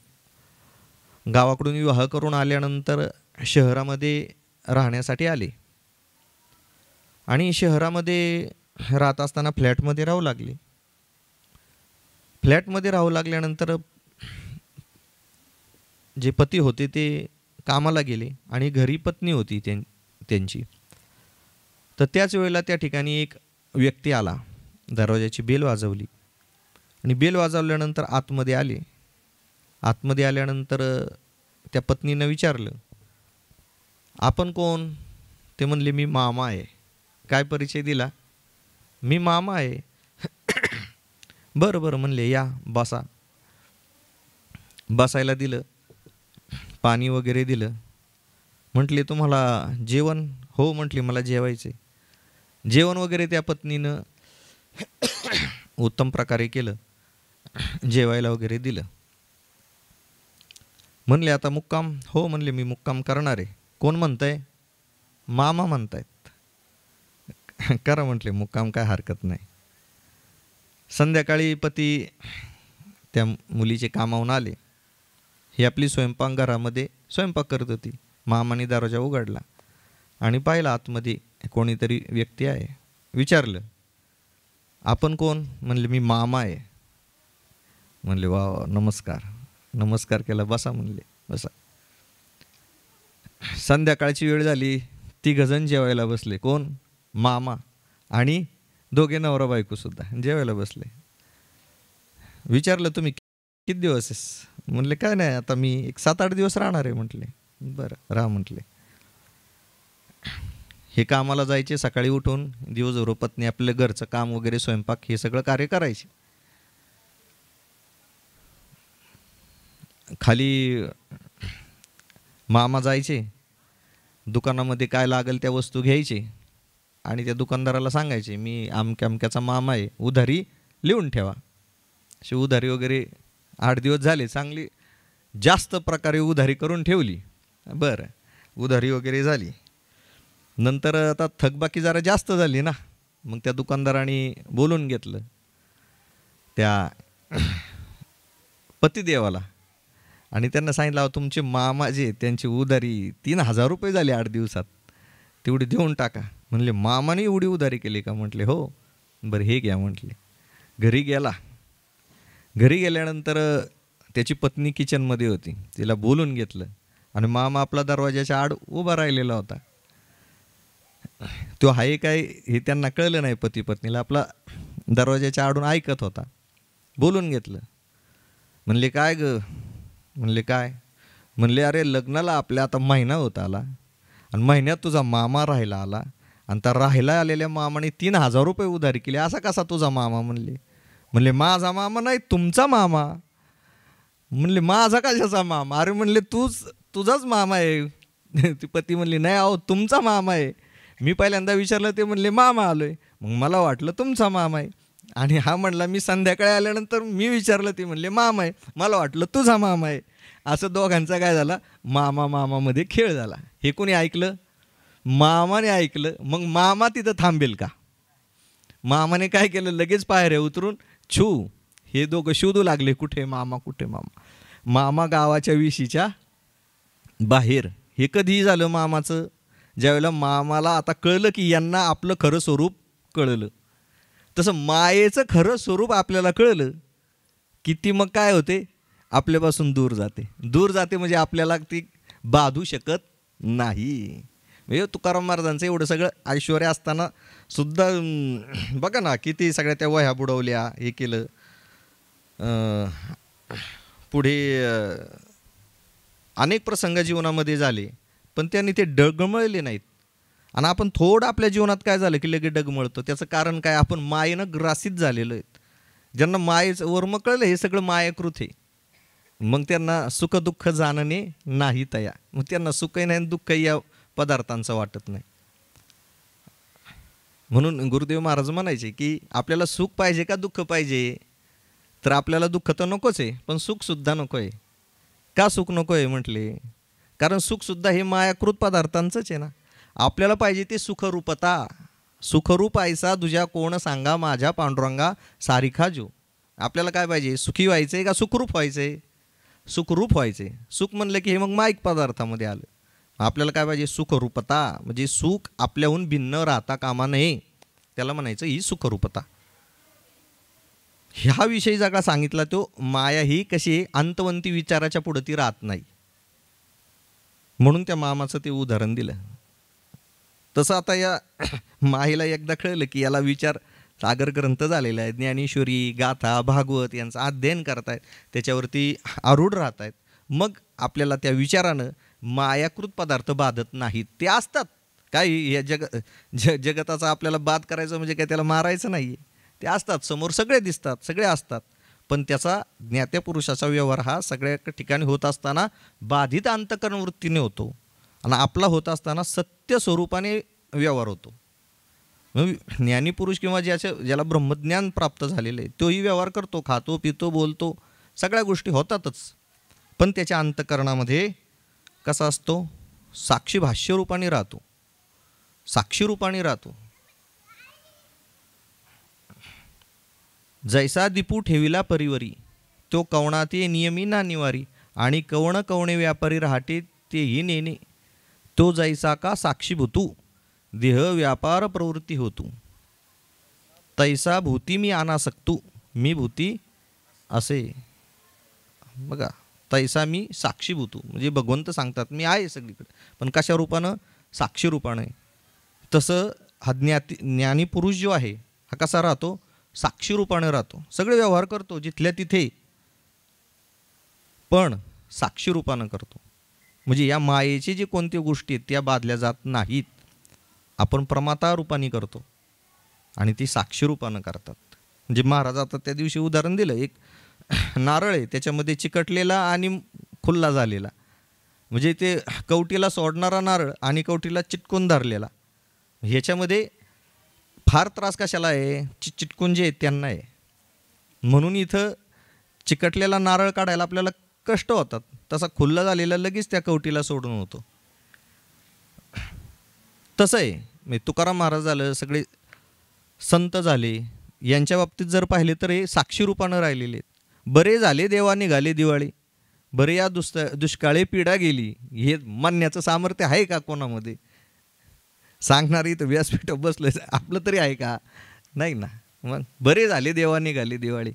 गावाकडून विवाह करून आल्यानंतर शहरामध्ये राहण्यासाठी आले आणि शहरामध्ये राहत असताना फ्लॅटमध्ये राहू लागले. फ्लॅटमध्ये राहू लागल्यानंतर जे पती होते ते कामाला गेले आणि घरी पत्नी होती त्यांची. तर त्याच वेळेला त्या ठिकाणी एक व्यक्ती आला, दरवाजाची बेल वाजवली आणि बेल वाजवल्यानंतर आतमध्ये आले. आतमध्ये आल्यानंतर त्या पत्नीनं विचारलं, आपण कोण? ते म्हणले, मी मामा आहे. काय परिचय दिला? मी मामा आहे. बरं बरं म्हणले, या बसा. बसायला दिलं, पाणी वगैरे दिलं. म्हटले, तुम्हाला जेवण? हो म्हटले, मला जेवायचे. जेवण वगैरे त्या पत्नीनं उत्तम प्रकारे केलं, जेवायला वगैरे दिलं. म्हणले, आता मुक्काम? हो म्हणले, मी मुक्काम करणार आहे. कोण म्हणताय? मामा म्हणतायत. करा म्हटले मुक्काम, काय हरकत नाही. संध्याकाळी पती त्या मुलीचे कामावून आले. ही आपली स्वयंपाकघरामध्ये स्वयंपाक करत होती. मामाने दरवाजा उघडला आणि पाहिला आतमध्ये कोणीतरी व्यक्ती आहे. विचारलं, आपण कोण? म्हणले, मी मामा आहे. म्हणले, वा वा, नमस्कार. नमस्कार केला. बसा म्हणले, बसा. संध्याकाळची वेळ झाली. 3 जण जेवायला बसले. कोण? मामा आणि 2 नवरा बायको सुद्धा जेवायला बसले. विचारलं, तुम्ही किती दिवस आहेस? म्हणले, काय नाही, आता मी एक 7-8 दिवस राहणार आहे. म्हटले, बरं राहा म्हटले. हे कामाला जायचे सकाळी उठून. दिवसभर पत्नी आपलं घरचं काम वगैरे, स्वयंपाक हे सगळं कार्य करायचे. खाली मामा जायचे, दुकानामध्ये काय लागेल त्या वस्तू घ्यायचे आणि त्या दुकानदाराला सांगायचे, मी अमक्या अमक्याचा मामा आहे, उधारी लिहून ठेवा. अशी उधारी वगैरे 8 दिवस झाले, चांगली जास्त प्रकारे उधारी करून ठेवली. बरं, उधारी वगैरे झाली. नंतर आता थकबाकी जरा जास्त झाली ना, मग त्या दुकानदाराने बोलून घेतलं त्या पतिदेवाला आणि त्यांना सांगितलं, तुमचे मामा जे त्यांची उधारी 3000 रुपये झाले 8 दिवसात, तेवढी देऊन टाका. म्हणले, मामाने एवढी उधारी केली का? म्हटले, हो. बरं हे घ्या म्हटले. घरी गेला. घरी गेल्यानंतर त्याची पत्नी किचनमध्ये होती. तिला बोलून घेतलं आणि मामा आपला दरवाजाच्या आड उभा राहिलेला होता. तो आहे काय हे त्यांना कळलं नाही. पती पत्नीला आपला दरवाजाच्या आडून ऐकत होता. बोलून घेतलं. म्हणले, काय ग? म्हणले, काय? म्हणले, अरे लग्नाला आपल्या आता महिना होत आला आणि महिन्यात तुझा मामा राहायला आला आणि त्या राहायला आलेल्या मामाने 3000 रुपये उधारी केली. असा कसा तुझा मामा? म्हणले, माझा मामा नाही, तुमचा मामा. म्हणले, माझा कशाचा मामा? अरे म्हणले, तुझाच मामा आहे. ती पती म्हणली, नाही अहो, तुमचा मामा आहे. मी पहिल्यांदा विचारलं, ते म्हणले मामा आलोय. मग मला वाटलं तुमचा मामा आहे. आणि हा म्हणला, मी संध्याकाळी आल्यानंतर मी विचारलं, ते म्हणले मामा आहे. मला वाटलं तुझा मामा आहे. असं दोघांचा काय झाला, मामा मामामध्ये खेळ झाला. हे कोणी ऐकलं? मामाने ऐकलं. मग मामा तिथं थांबेल का? मामाने काय केलं, लगेच पायऱ्या उतरून हे दोघं शोधू लागले, कुठे मामा, कुठे मामा. मामा गावाच्या विशीच्या बाहेर. हे कधीही झालं मामाचं, ज्यावेळेला मामाला आता कळलं की यांना आपलं खरं स्वरूप कळलं, तसं मायेचं खरं स्वरूप आपल्याला कळलं की ती मग काय होते, आपल्यापासून दूर जाते म्हणजे आपल्याला ती बाधू शकत नाही. म्हणजे तुकाराम महाराजांचं एवढं सगळं ऐश्वर्य असताना सुद्धा बघा ना, किती सगळ्या त्या वह्या बुडवल्या, हे केलं. पुढे अनेक प्रसंग जीवनामध्ये झाले, पण त्यांनी ते डगमळले नाहीत. आणि आपण थोडं आपल्या जीवनात काय झालं की लगेच डगमळतो. त्याचं कारण काय? आपण मायेनं ग्रासित झालेलो आहेत. ज्यांना मायेचं वर्म कळलं हे सगळं मायाकृत आहे, मग त्यांना सुख दुःख जाणणे नाही तया. मग त्यांना सुखही नाही दुःखही या पदार्थांचं वाटत नाही. म्हणून गुरुदेव महाराज म्हणायचे की आपल्याला सुख पाहिजे का दुःख पाहिजे, तर आपल्याला दुःख तर नकोच आहे, पण सुखसुद्धा नको आहे. का सुख नको आहे म्हटले, कारण सुखसुद्धा हे मायाकृत पदार्थांचंच आहे ना. आपल्याला पाहिजे ते सुखरूपता. सुखरूप ऐसा तुझ्या कोण सांगा माझ्या पांडुरंगा सारिखा जो. आपल्याला काय पाहिजे, सुखी व्हायचं आहे का सुखरूप व्हायचं आहे? सुखरूप व्हायचं आहे. सुख म्हणलं की हे मग माईक पदार्थामध्ये आलं. आपल्याला काय पाहिजे, सुखरूपता. म्हणजे सुख आपल्याहून भिन्न राहता कामा नये, त्याला म्हणायचं ही सुखरूपता. ह्या विषयी जगा सांगितला तो माया ही कशी अंतवंती विचाराच्या पुढे ती राहत नाही, म्हणून त्या मामाचं ते उदाहरण दिलं. तसं आता या माईला एकदा कळलं की याला विचार सागर ग्रंथ झालेला आहे, ज्ञानेश्वरी गाथा भागवत यांचं अध्ययन करतायत, त्याच्यावरती आरूढ राहत आहेत, मग आपल्याला त्या विचारानं मायाकृत पदार्थ बाधत नाहीत. ते असतात काय या जगताचा आपल्याला बाध करायचं म्हणजे काय त्याला मारायचं नाही आहे, ते असतात समोर, सगळे दिसतात, सगळे असतात, पण त्याचा ज्ञात्या पुरुषाचा व्यवहार हा सगळ्या ठिकाणी होत असताना बाधित अंतःकरण वृत्तीने होतो आणि आपला होत असताना सत्य स्वरूपाने व्यवहार होतो. ज्ञानी पुरुष किंवा ज्याला ब्रह्मज्ञान प्राप्त झालेलं आहे तोही व्यवहार करतो, खातो पितो बोलतो, सगळ्या गोष्टी होतातच, पण त्याच्या अंतःकरणामध्ये कसा असतो, साक्षी भाष्य रूपाने राहतो, साक्षी रूपाने राहतो. जैसा दीपू ठेविला परिवरी तो कवणाते नियमी ना निवारी आणि कवण कवणे व्यापारी राहते तेही नेणे तो जैसा का साक्षीभूतू देह व्यापार प्रवृत्ती होतू तैसा भूती मी अनासक्तू मी भूती असे. बघा, तैसा मी साक्षीभूतू म्हणजे भगवंत सांगतात मी आहे सगळीकडे, पण कशा रूपानं, साक्षी रूपानं. तसं हा ज्ञानी पुरुष जो आहे हा कसा राहतो, साक्षी रूपाने राहतो, सगळे व्यवहार करतो जिथल्या तिथे, पण साक्षी रूपानं करतो. म्हणजे या मायेचे जे कोणत्या गोष्टी आहेत त्या बाधल्या जात नाहीत. आपण प्रमाता रूपाने करतो आणि ती साक्षी रूपानं करतात. म्हणजे महाराज आता त्या दिवशी उदाहरण दिलं, एक नारळ आहे त्याच्यामध्ये चिकटलेला आणि खुल्ला झालेला, म्हणजे ते कवटीला सोडणारा नारळ आणि कवटीला चिटकून धरलेला, ह्याच्यामध्ये फार त्रास कशाला आहे, चिटकून जे आहेत त्यांना आहे. म्हणून इथं चिकटलेला नारळ काढायला आपल्याला कष्ट होतात, तसा खुल्ला झालेला लगेच त्या कवटीला सोडून होतो. तसं आहे. म्हणजे तुकाराम महाराज झालं, सगळे संत झाले, यांच्या बाबतीत जर पाहिले तर हे साक्षी रूपानं राहिलेले आहेत. बरे झाले देवा निघाले दिवाळी, बरे या दुष्काळे पीडा गेली, हे म्हणण्याचं सामर्थ्य आहे का कोणामध्ये? सांगणारी तर व्यासपीठ बसलं, आपलं तरी आहे का? नाही ना. मग बरे झाले देवा निघाले दिवाळी,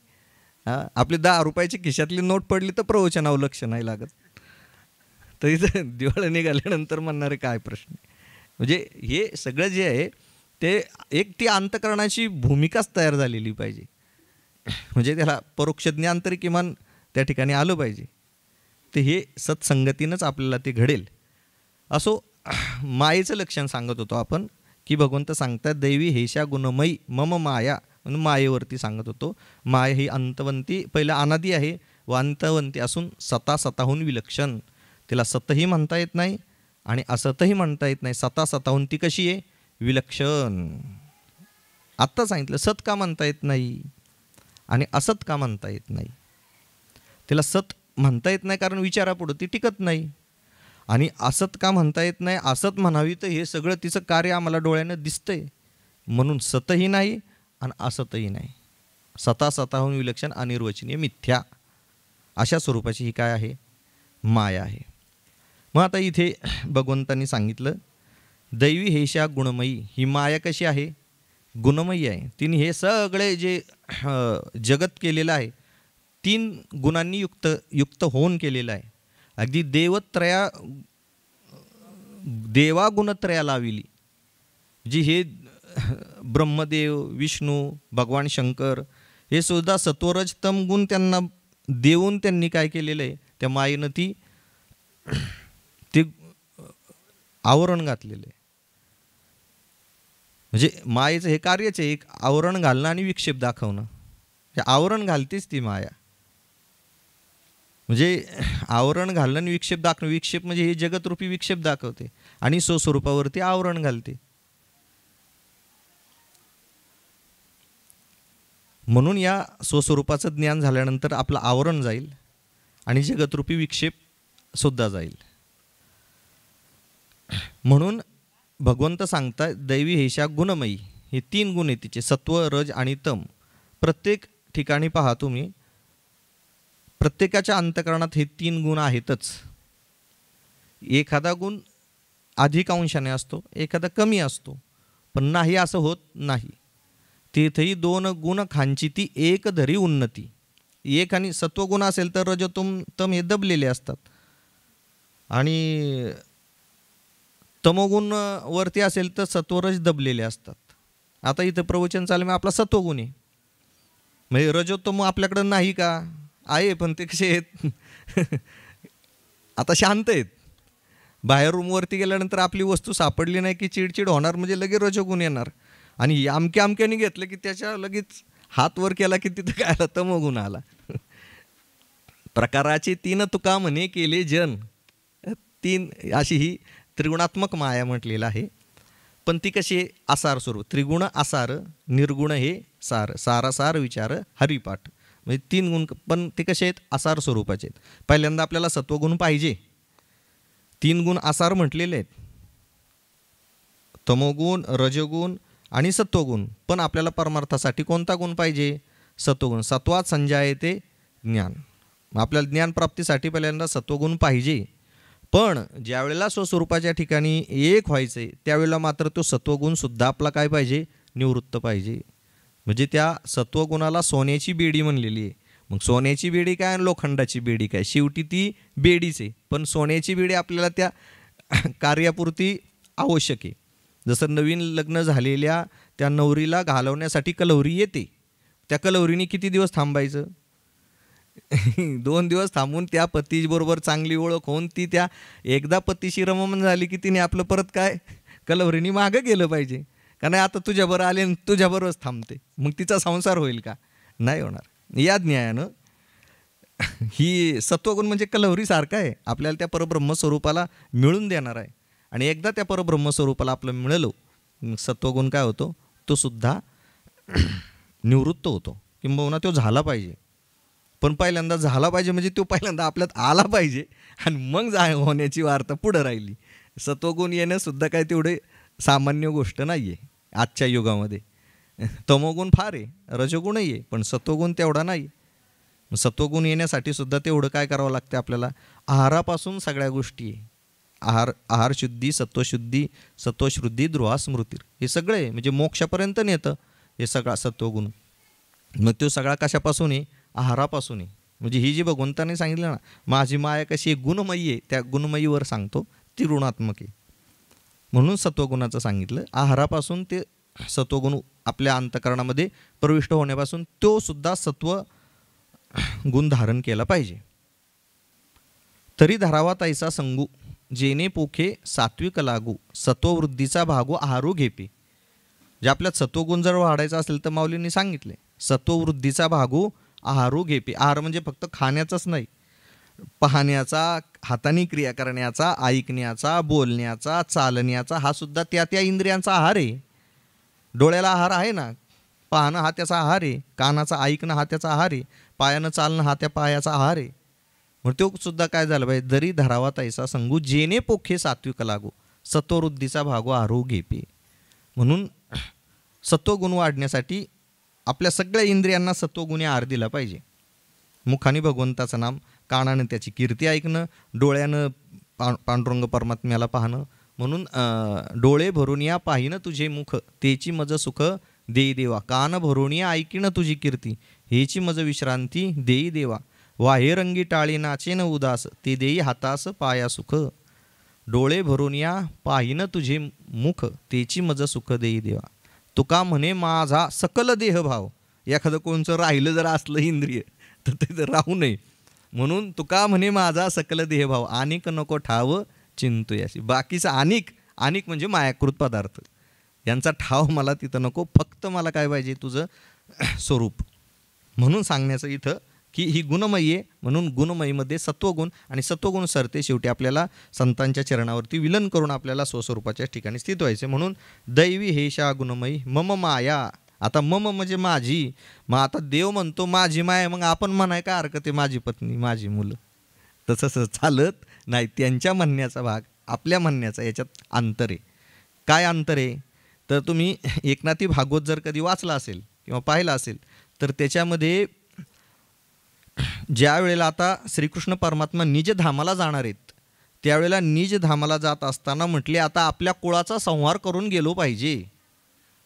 आपली 10 रुपयाची खिशातली नोट पडली तर प्रवचनावर लक्ष नाही लागत, तर इथं दिवाळी निघाल्यानंतर म्हणणारे काय प्रश्न. म्हणजे हे सगळं जे आहे ते एक ती अंतःकरणाची भूमिकाच तयार झालेली पाहिजे. म्हणजे त्याला परोक्ष ज्ञान तरी किमान त्या ठिकाणी आलं पाहिजे. तर हे सत्संगतीनंच आपल्याला ते घडेल. असो, मायेचं लक्षण सांगत होतो आपण की भगवंत सांगतात दैवी हेशा गुणमयी मम माया, म्हणून मायेवरती सांगत होतो. माया ही अंतवंती, पहिलं अनादी आहे व अंतवंती असून सताहून विलक्षण. तिला सतही म्हणता येत नाही आणि असतही म्हणता येत नाही. सताहून ती कशी आहे, विलक्षण. आत्ता सांगितलं सत का म्हणता येत नाही आणि असत का म्हणता येत नाही. तिला सत म्हणता येत नाही कारण विचारापुढं ती टिकत नाही, आणि असत का म्हणता येत नाही, असत म्हणावी तर हे सगळं तिचं कार्य आम्हाला डोळ्यानं दिसतंय, म्हणून सतही नाही आणि असतही नाही. सताहून विलक्षण अनिर्वचनीय मिथ्या, अशा स्वरूपाची ही काय आहे, माया आहे. मग आता इथे भगवंतांनी सांगितलं दैवी हेशा गुणमयी, ही माया कशी आहे, गुणमयी आहे. तिने हे सगळे जे जगत केलेलं आहे 3 गुणांनी युक्त होऊन केलेलं आहे. अगदी देवा गुणत्रया लाविली, जी हे ब्रह्मदेव, विष्णू, भगवान शंकर हे सुद्धा सत्वरजतम गुण त्यांना देऊन त्यांनी काय केलेलं आहे, त्या मायेनं ते आवरण घातलेलं आहे. म्हणजे मायेचं हे कार्यच आहे, एक आवरण घालणं आणि विक्षेप दाखवणं. आवरण घालतेच ती माया. म्हणजे आवरण घालणं आणि विक्षेप दाखवणं, विक्षेप म्हणजे हे जगतरूपी विक्षेप दाखवते आणि स्वस्वरूपावरती आवरण घालते. म्हणून या स्वस्वरूपाचं ज्ञान झाल्यानंतर आपलं आवरण जाईल आणि जगतरूपी विक्षेप सुद्धा जाईल. म्हणून भगवंत सांगतात दैवी हेशा गुणमयी, हे 3 गुण आहेत तिचे, सत्व रज आणि तम. प्रत्येक ठिकाणी पहा तुम्ही, प्रत्येकाच्या अंतःकरणात हे 3 गुण आहेतच. एखादा गुण अधिक अंशाने असतो, एखादा कमी असतो, पण नाही असं होत नाही. तेथेही 2 गुण खांची ती एक धरी उन्नती. एक आणि सत्वगुण असेल तर रजतम तम हे दबलेले असतात, आणि तमोगुण वरती असेल तर सत्वरज दबलेले असतात. आता इथं प्रवचन चालू आहे, आपला सत्वगुण आहे, म्हणजे रजोत्तम आपल्याकडं नाही का, आहे, पण ते कसे आहेत आता शांत आहेत. बाहेर रूमवरती गेल्यानंतर आपली वस्तू सापडली नाही की चिडचिड होणार, म्हणजे लगेच रजोगुण येणार. आणि अमक्याने घेतलं की त्याच्या लगेच हात वर केला की तिथं काय आला, तमोगुण आला. प्रकाराचे 3 तुका म्हणे केले जन. 3 अशी ही त्रिगुणात्मक माया म्हटलेलं आहे. पण ती कशी आहे, आसार स्वरूप. त्रिगुण आसार, निर्गुण हे सार, सारासार विचार हरिपाठ. म्हणजे 3 गुण, पण ते कसे आहेत, आसार स्वरूपाचे आहेत. पहिल्यांदा आपल्याला सत्वगुण पाहिजे. 3 गुण आसार म्हटलेले आहेत, तमोगुण, रजगुण आणि सत्वगुण. पण आपल्याला परमार्थासाठी कोणता गुण पाहिजे, सत्वगुण. सत्वात संजायते ज्ञान. आपल्याला ज्ञानप्राप्तीसाठी पहिल्यांदा सत्वगुण पाहिजे. पण ज्या वेळेला स्वस्वरूपाच्या ठिकाणी एक व्हायचं आहे त्यावेळेला मात्र तो सत्वगुणसुद्धा आपला काय पाहिजे, निवृत्त पाहिजे. म्हणजे त्या सत्वगुणाला सोन्याची बेडी म्हणलेली आहे. मग सोन्याची बेडी काय आणि लोखंडाची बेडी काय, शेवटी ती बेडीच आहे. पण सोन्याची बेडी आपल्याला त्या कार्यापुरती आवश्यक आहे. जसं नवीन लग्न झालेल्या त्या नवरीला घालवण्यासाठी कलवरी येते, त्या कलवरीने किती दिवस थांबायचं, 2 दिवस थांबून त्या पतीबरोबर चांगली ओळख होऊन ती त्या एकदा पतीशी रमण झाली की तिने आपलं परत काय कलवरीने मागं गेलं पाहिजे का नाही. आता तुझ्याबरोबर आले आणि तुझ्याबरोबरच थांबते, मग तिचा संसार होईल का, नाही होणार. या ज्ञानानं ही सत्वगुण म्हणजे कलवरीसारखा आहे, आपल्याला त्या परब्रह्मस्वरूपाला मिळून देणार आहे. आणि एकदा त्या परब्रह्मस्वरूपाला आपलं मिळालो, सत्वगुण काय होतो, तो सुद्धा निवृत्त होतो, किंबहुना तो झाला पाहिजे. पण पहिल्यांदा झाला पाहिजे म्हणजे तो पहिल्यांदा आपल्यात आला पाहिजे आणि मग होण्याची वार्ता पुढं राहिली. सत्वगुण येणंसुद्धा काय तेवढे सामान्य गोष्ट नाही आहे आजच्या युगामध्ये. तमोगुण फार आहे, रजोगुणही आहे, पण सत्वगुण तेवढा नाही. सत्वगुण येण्यासाठी सुद्धा तेवढं काय करावं लागतं आपल्याला, आहारापासून सगळ्या गोष्टी आहे. आहारशुद्धी, सत्वशुद्धी, सत्वशुद्धी, ध्रुवास्मृती, हे सगळे म्हणजे मोक्षापर्यंत नेतं हे सगळा सत्वगुण. मग तो सगळा कशापासून आहे, आहारापासून आहे. म्हणजे ही जी भगवंताने सांगितलं ना, माझी माया कशी आहे, गुणमयी आहे, त्या गुणमयीवर सांगतो, ती ऋणात्मक आहे. म्हणून सत्वगुणाचं सांगितलं. आहारापासून ते सत्वगुण आपल्या अंतःकरणामध्ये प्रविष्ट होण्यापासून तो सुद्धा सत्व गुण धारण केला पाहिजे. तरी धरावा तैसा संगू, जेने पोखे सात्विक लागू, सत्ववृद्धीचा भागो आहारू घेपे. जे आपल्यात सत्वगुण जर वाढायचा असेल तर माऊलींनी सांगितले, सत्ववृद्धीचा भागो आहारू घेपे. आहार म्हणजे फक्त खाण्याचाच नाही, पाहण्याचा, हाताने क्रिया करण्याचा, ऐकण्याचा, बोलण्याचा, चालण्याचा, हा सुद्धा त्या इंद्रियांचा आहार आहे. डोळ्याला आहार आहे ना, पाहणं हा त्याचा आहार आहे, कानाचा ऐकणं हा त्याचा आहार आहे, पायानं चालणं हा त्या पायाचा आहार आहे. मग तो सुद्धा काय झालं पाहिजे, दरी धरावा तैसा संगू, जेने पोखे सात्विक लागू, सत्ववृद्धीचा भागो आहारू घेपे. म्हणून सत्वगुण वाढण्यासाठी आपल्या सगळ्या इंद्रियांना सत्वगुणी आहार दिला पाहिजे. मुखाने भगवंताचं नाम, कानानं त्याची कीर्ती ऐकणं, डोळ्यानं पांडुरंग परमात्म्याला पाहणं. म्हणून डोळे भरून या पाहिनं तुझे मुख, तेची मज सुख देई देवा. कान भरून या ऐकिणं तुझी कीर्ती, हेची मज विश्रांती देई देवा. वाहे रंगी टाळी नाचेन उदास, ते देई हातास पाया सुख. डोळे भरून या पाहिनं तुझे मुख, तेची मज सुख देई देवा. तुका म्हणे माझा सकल देहभाव. एखादं कोणचं राहिलं जर असलं इंद्रिय तर ते राहू नये, म्हणून तुका म्हणे माझा सकल देहभाव, अनेक नको ठाव चिंतुयासी. बाकीचं अनेक म्हणजे मायाकृत पदार्थ, यांचा ठाव मला तिथं नको, फक्त मला काय पाहिजे, तुझं स्वरूप. म्हणून सांगण्याचं इथं की ही गुणमयी आहे, म्हणून गुणमयीमध्ये सत्वगुण, आणि सत्वगुण सरते शेवटी आपल्याला संतांच्या चरणावरती विलन करून आपल्याला स्वस्वरूपाच्या ठिकाणी स्थित व्हायचे. म्हणून दैवी हेशा गुणमयी मम माया. आता मम म्हणजे माझी, मग आता देव म्हणतो माझी माया, मग आपण म्हणाय काय हरकत आहे माझी पत्नी माझी मुलं, तसं चालत नाही. त्यांच्या म्हणण्याचा भाग आपल्या म्हणण्याचा याच्यात अंतर आहे. काय अंतर आहे तर तुम्ही एकनाथी भागवत जर कधी वाचला असेल किंवा पाहिला असेल तर त्याच्यामध्ये ज्या वेळेला आता श्रीकृष्ण परमात्मा निजधामाला जाणार आहेत त्यावेळेला निजधामाला जात असताना म्हटले आता आपल्या कुळाचा संहार करून गेलो पाहिजे.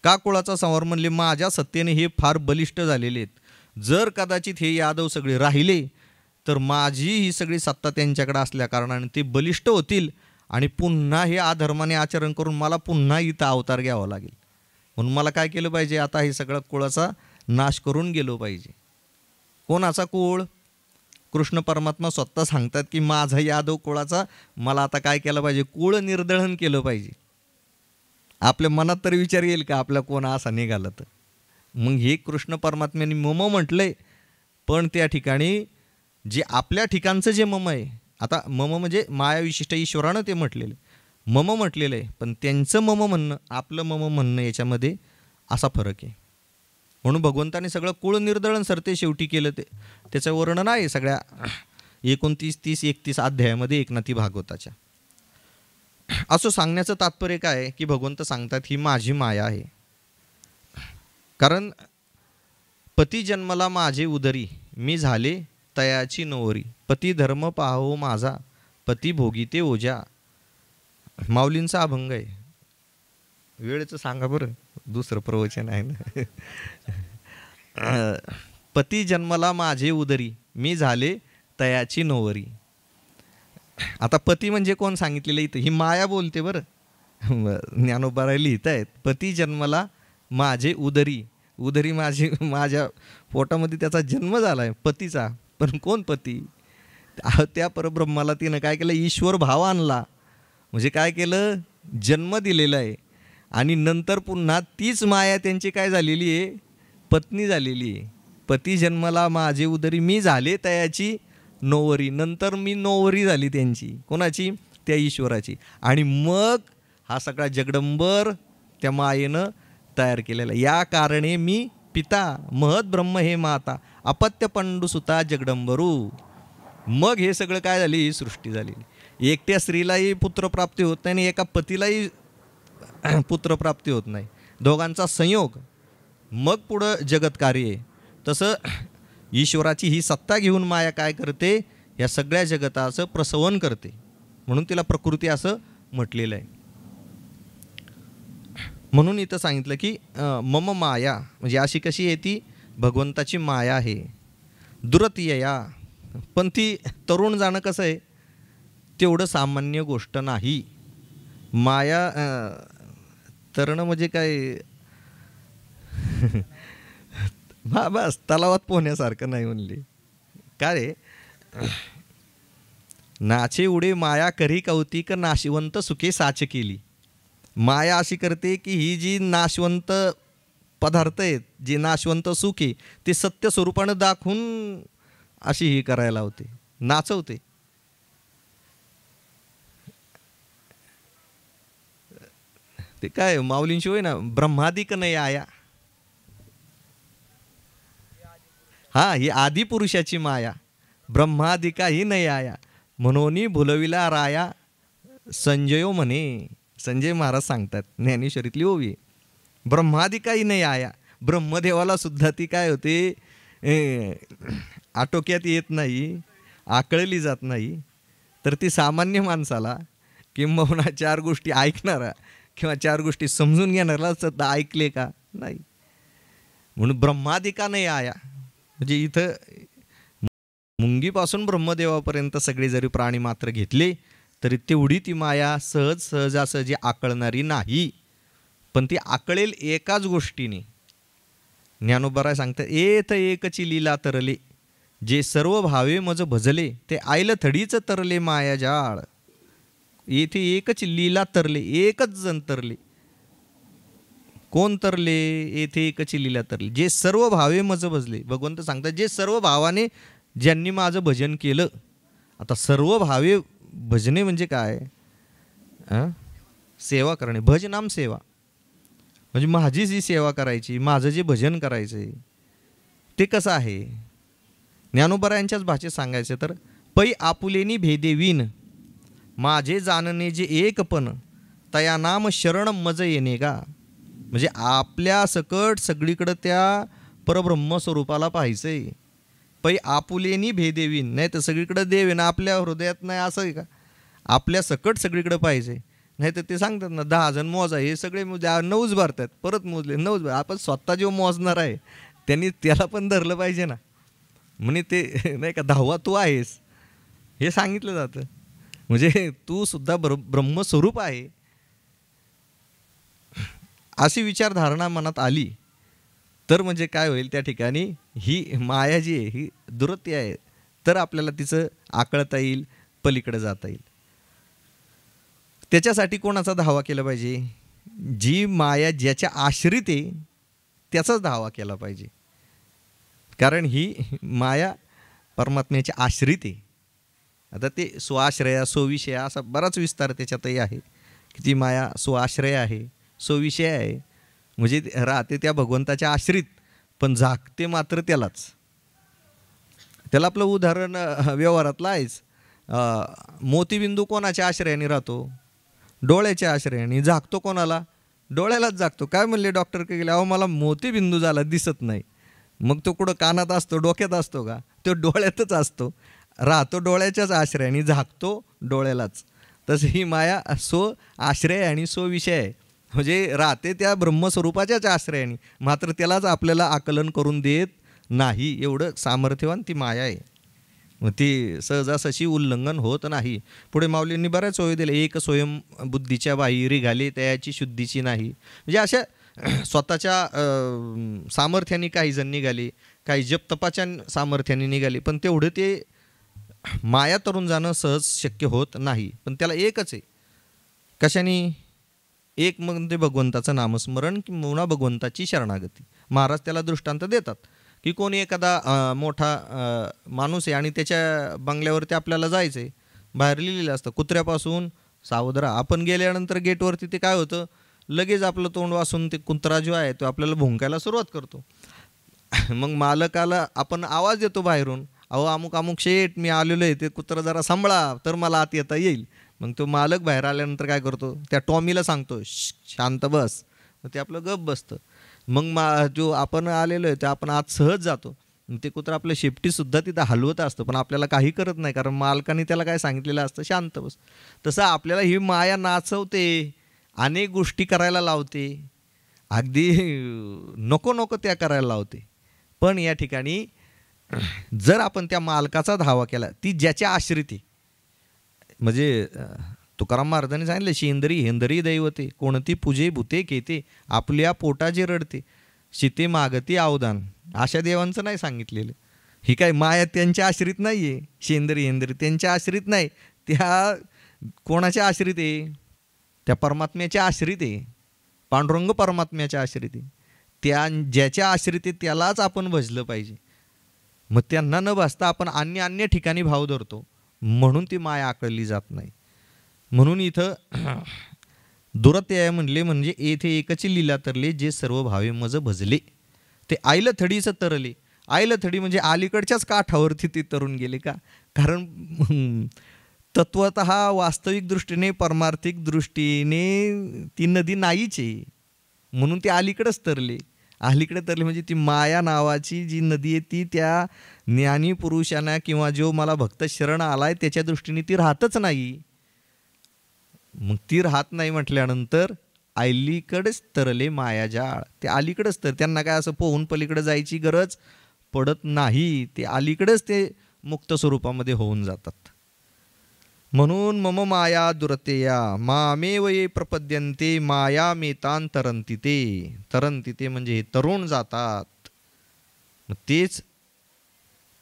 का कुळाचा संहार म्हणले, माझ्या सत्तेने हे फार बलिष्ठ झालेले आहेत, जर कदाचित हे यादव सगळे राहिले तर माझी ही सगळी सत्ता त्यांच्याकडे असल्या कारणाने ते बलिष्ठ होतील आणि पुन्हा हे अधर्माने आचरण करून मला पुन्हा इथं अवतार घ्यावा लागेल. म्हणून मला काय केलं पाहिजे, आता हे सगळं कुळाचा नाश करून गेलो पाहिजे. कोणाचा कुळ? कृष्ण परमात्मा स्वतः सांगतात की माझा यादव कुळाचा मला आता काय केलं पाहिजे, कुळ निर्दळन केलं पाहिजे. आपल्या मनात तर विचार येईल का आपला कोण असा निघाला तर? मग हे कृष्ण परमात्म्याने मम म्हटलंय, पण त्या ठिकाणी जे आपल्या ठिकाणचं जे मम आहे, आता मम म्हणजे माया विशिष्ट ईश्वरानं ते म्हटलेलं मम म्हटलेलं आहे, पण त्यांचं मम म्हणणं आपलं मम म्हणणं याच्यामध्ये असा फरक आहे. म्हणून भगवंताने सगळं कुळ निर्दळन सरते शेवटी केलं. त्याचं वर्णन आहे सगळ्या 29, 30, 31 अध्यायामध्ये एकनाथी भागवताच्या. असं सांगण्याचं तात्पर्य काय आहे की भगवंत सांगतात ही माझी माया आहे. कारण पती जन्मला माझे उदरी, मी झाले तयाची नवरी, पती धर्म पाहो माझा, पती भोगी ते ओझा. माऊलींचा अभंग आहे. वेळेचं सांगा बरं, दुसरं प्रवचन आहे ना. पती जन्मला माझे उदरी, मी झाले तयाची नोवरी. आता पती म्हणजे कोण सांगितलेलं इथं? ही माया बोलते बरं. ज्ञानोबा लिहित आहेत पती जन्मला माझे उदरी, उदरी माझ्या पोटामध्ये त्याचा जन्म झाला आहे पतीचा. पण कोण पती? त्या परब्रह्माला तिनं काय केलं, ईश्वर भाव आणला. म्हणजे काय केलं, जन्म दिलेला आहे आणि नंतर पुन्हा तीच माया त्यांची काय झालेली आहे, पत्नी झालेली आहे. पती जन्मला माझे उदरी, मी झाले तयाची नोवरी. नंतर मी नोवरी झाली त्यांची. कोणाची? त्या ईश्वराची. आणि मग हा सगळा जगडंबर त्या मायेनं तयार केलेला. या कारणे मी पिता, महत ब्रह्म हे माता, अपत्य पंडुसुता जगडंबरू. मग हे सगळं काय झाली, ही सृष्टी झालेली. एकट्या स्त्रीलाही पुत्रप्राप्ती होत नाही आणि एका पतीलाही पुत्रप्राप्ती होत नाही. दोघांचा संयोग, मग पुढं जगत कार्य आहे. तसं ईश्वराची ही सत्ता घेऊन माया काय करते, या सगळ्या जगताचं प्रसवन करते. म्हणून तिला प्रकृती असं म्हटलेलं आहे. म्हणून इथं सांगितलं की मम माया, म्हणजे अशी कशी आहे ती भगवंताची माया आहे. दुरतिया, पण ती तरुण जाणं कसं आहे तेवढं सामान्य गोष्ट नाही. माया तरणं म्हणजे काय बस तलावात पोहण्यासारखं नाही म्हणले. काय रे, नाचे उडे माया करी कौतिक, नाशिवंत सुखे साच केली. माया अशी करते की ही जी नाशवंत पदार्थ आहेत, जे नाशवंत सुख आहे, ते सत्य स्वरूपानं दाखवून अशी ही करायला होते, नाचवते. ते काय माऊलींशिवाय ना, ब्रह्मादिक नाही आया. हा, ही आदिपुरुषाची माया, ब्रह्मादिका ही नाही आया, म्हणून भुलविला राया संजयो म्हणे. संजय महाराज सांगतात ज्ञानेश्वरीतली ओवी. ब्रह्मादिकाही नाही आया, ब्रह्मदेवाला सुद्धा ती काय होते, आटोक्यात येत नाही, आकळली जात नाही. तर ती सामान्य माणसाला किंबहुना 4 गोष्टी ऐकणारा किंवा 4 गोष्टी समजून घेणारा सुद्धा ऐकले का नाही. म्हणून ब्रह्मादिका नाही आया, म्हणजे इथं मुंगीपासून ब्रह्मदेवापर्यंत सगळे जरी प्राणी मात्र घेतले तरी तेवढी ती माया सहजासहजी आकळणारी नाही. पण ती आकळेल एकाच गोष्टीने. ज्ञानोबा सांगतात, एत एकची लीला तरले, जे सर्व भावे मज भजले, ते आयल थडीच तरले माया जाळ. येथे एकच लीला तरले, एकच जण तरले. कोण तरले येथे एकची लीला तरली, जे सर्व भावे मज भजले. भगवंत सांगतात जे सर्व भावाने ज्यांनी माझं भजन केलं. आता सर्व भावे भजने म्हणजे काय? सेवा करणे. भज नाम सेवा म्हणजे माझी जी सेवा करायची, माझं जे भजन करायचं आहे ते कसं आहे? ज्ञानोबा भाषेत सांगायचं तर पै आपुलेनी भेदेवीन माझे जाणणे जे एकपण तया नाम शरण मज येणे का. म्हणजे आपल्या सकट सगळीकडं त्या परब्रह्म स्वरूपाला पाहायचंय. पै आपुलेनी भेदेवीन, नाही तर सगळीकडं देव आहे ना आपल्या हृदयात नाही असं आहे का? आपल्या सकट सगळीकडे पाहिजे. नाही तर ते सांगतात ना 10 जण मोजा, हे सगळे 9च भरतात, परत मोजले 9च भर. आपण स्वतः जो मोजणार आहे त्यांनी त्याला पण धरलं पाहिजे ना. म्हणे ते नाही का 10वा तू आहेस हे सांगितलं जातं. म्हणजे तू सुद्धा ब्रह्मस्वरूप आहे अशी विचारधारणा मनात आली तर म्हणजे काय होईल, त्या ठिकाणी ही माया जी आहे ही दुरत्य आहे, तर आपल्याला तिचं आकळता येईल, पलीकडे जाता येईल. त्याच्यासाठी कोणाचा धावा केला पाहिजे? जी माया ज्याच्या आश्रित आहे त्याचाच धावा केला पाहिजे. कारण ही माया परमात्म्याच्या आश्रित आहे. आता ते स्वाश्रया स्वविषय असा बराच विस्तार त्याच्यातही आहे की ती माया स्वाश्रय आहे, स्वविषय आहे. म्हणजे राहते त्या भगवंताच्या आश्रित पण जागते मात्र त्यालाच. त्याला आपलं उदाहरण व्यवहारातलं आहेच. मोतीबिंदू कोणाच्या आश्रयाने राहतो? डोळ्याच्या आश्रयाने. जागतो कोणाला? डोळ्यालाच जागतो. काय म्हणले डॉक्टर के गेले, अहो मला मोतीबिंदू झाला दिसत नाही. मग तो कुठं कानात असतो, डोक्यात असतो का? तो डोळ्यातच असतो. राहतो डोळ्याच्याच आश्रयाने, जागतो डोळ्यालाच. तसं ही माया स्व आश्रय आणि स्वविषय आहे. म्हणजे राहते त्या ब्रह्मस्वरूपाच्याच आश्रयाने, मात्र त्यालाच आपल्याला आकलन करून देत नाही. एवढं सामर्थ्यवान ती माया आहे. मग ती सहजासशी उल्लंघन होत नाही. पुढे माऊलींनी बऱ्याच सोयी दिल्या. एक स्वयं बुद्धीच्या बाहेरी घाले त्याची शुद्धीची नाही. म्हणजे अशा स्वतःच्या सामर्थ्याने काही जण निघाले, काही जप तपाच्या सामर्थ्याने निघाले, पण तेवढं ते माया तरुण जाणं सहज शक्य होत नाही. पण त्याला एकच आहे. कशाने? एक म्हणजे भगवंताचं नामस्मरण किंवा भगवंताची शरणागती. महाराज त्याला दृष्टांत देतात की कोणी एखादा मोठा माणूस आहे आणि त्याच्या बंगल्यावरती आपल्याला जायचं आहे. बाहेर लिहिलेलं असतं कुत्र्यापासून सावध राहा. आपण गेल्यानंतर गेटवरती ते काय होतं, लगेच आपलं तोंड वासून ते कुत्रा जो आहे तो आपल्याला भुंकायला सुरुवात करतो. मग मालकाला आपण आवाज देतो बाहेरून, अहो अमुक अमुक शेठ मी आलेलो आहे, ते कुत्रा जरा सांभाळा तर मला आत येता येईल. मग तो मालक बाहेर आल्यानंतर काय करतो, त्या टॉमीला सांगतो शांत बस. मग ते आपलं गप बसतं. मग जो आपण आलेलो आहे ते आपण आत सहज जातो. ते कुत्रा आपलं शेपटीसुद्धा तिथं हलवत असतं, पण आपल्याला काही करत नाही, कारण मालकाने त्याला काय सांगितलेलं असतं, शांत बस. तसं आपल्याला ही माया नाचवते, अनेक गोष्टी करायला लावते, अगदी नको नको त्या करायला लावते. पण या ठिकाणी जर आपण त्या मालकाचा धावा केला, ती ज्याच्या आश्रिती, म्हणजे तुकाराम महाराजांनी सांगितलं, शेंदरी हेंदरी दैवते कोणती पूजे भूते केते आपल्या पोटा जे रडते शीते मागती अवदान. अशा देवांचं नाही सांगितलेलं. ही काय माया त्यांच्या आश्रित नाही आहे. शेंदरी हेंदरी त्यांच्या आश्रित नाही, त्या कोणाच्या आश्रित आहे? त्या परमात्म्याच्या आश्रित आहे. पांडुरंग परमात्म्याच्या आश्रित आहे. त्या ज्याच्या आश्रित आहे त्यालाच आपण भजलं पाहिजे. मग त्यांना न भासता आपण अन्य ठिकाणी भाव धरतो, म्हणून ती माया आकळली जात नाही. म्हणून इथं दुरत्य म्हणले म्हणजे येथे एकची लीला तरले जे सर्व भावे मज भजले. ते आईला थडीचं तरले. आईला थडी म्हणजे अलीकडच्याच काठावरती ते तरून गेले का? कारण तत्वतः वास्तविक दृष्टीने परमार्थिक दृष्टीने ती नदी नाहीच आहे, म्हणून ते अलीकडेच तरले. अलीकडे तरले म्हणजे ती माया नावाची जी नदी आहे ती त्या ज्ञानी पुरुषांना किंवा जो मला भक्त शरण आलाय त्याच्या दृष्टीने ती राहतच नाही. मग ती राहत नाही म्हटल्यानंतर अलीकडेच तरले माया जाळ. ते अलीकडेच तर त्यांना काय असं पोहून पलीकडे जायची गरज पडत नाही. ते अलीकडेच ते मुक्त स्वरूपामध्ये होऊन जातात. म्हणून मम माया दुरतेया मामेव ये प्रपद्यन्ते माया मेतान तरंतिते. तरंतिते म्हणजे हे तरुण जातात. मग तेच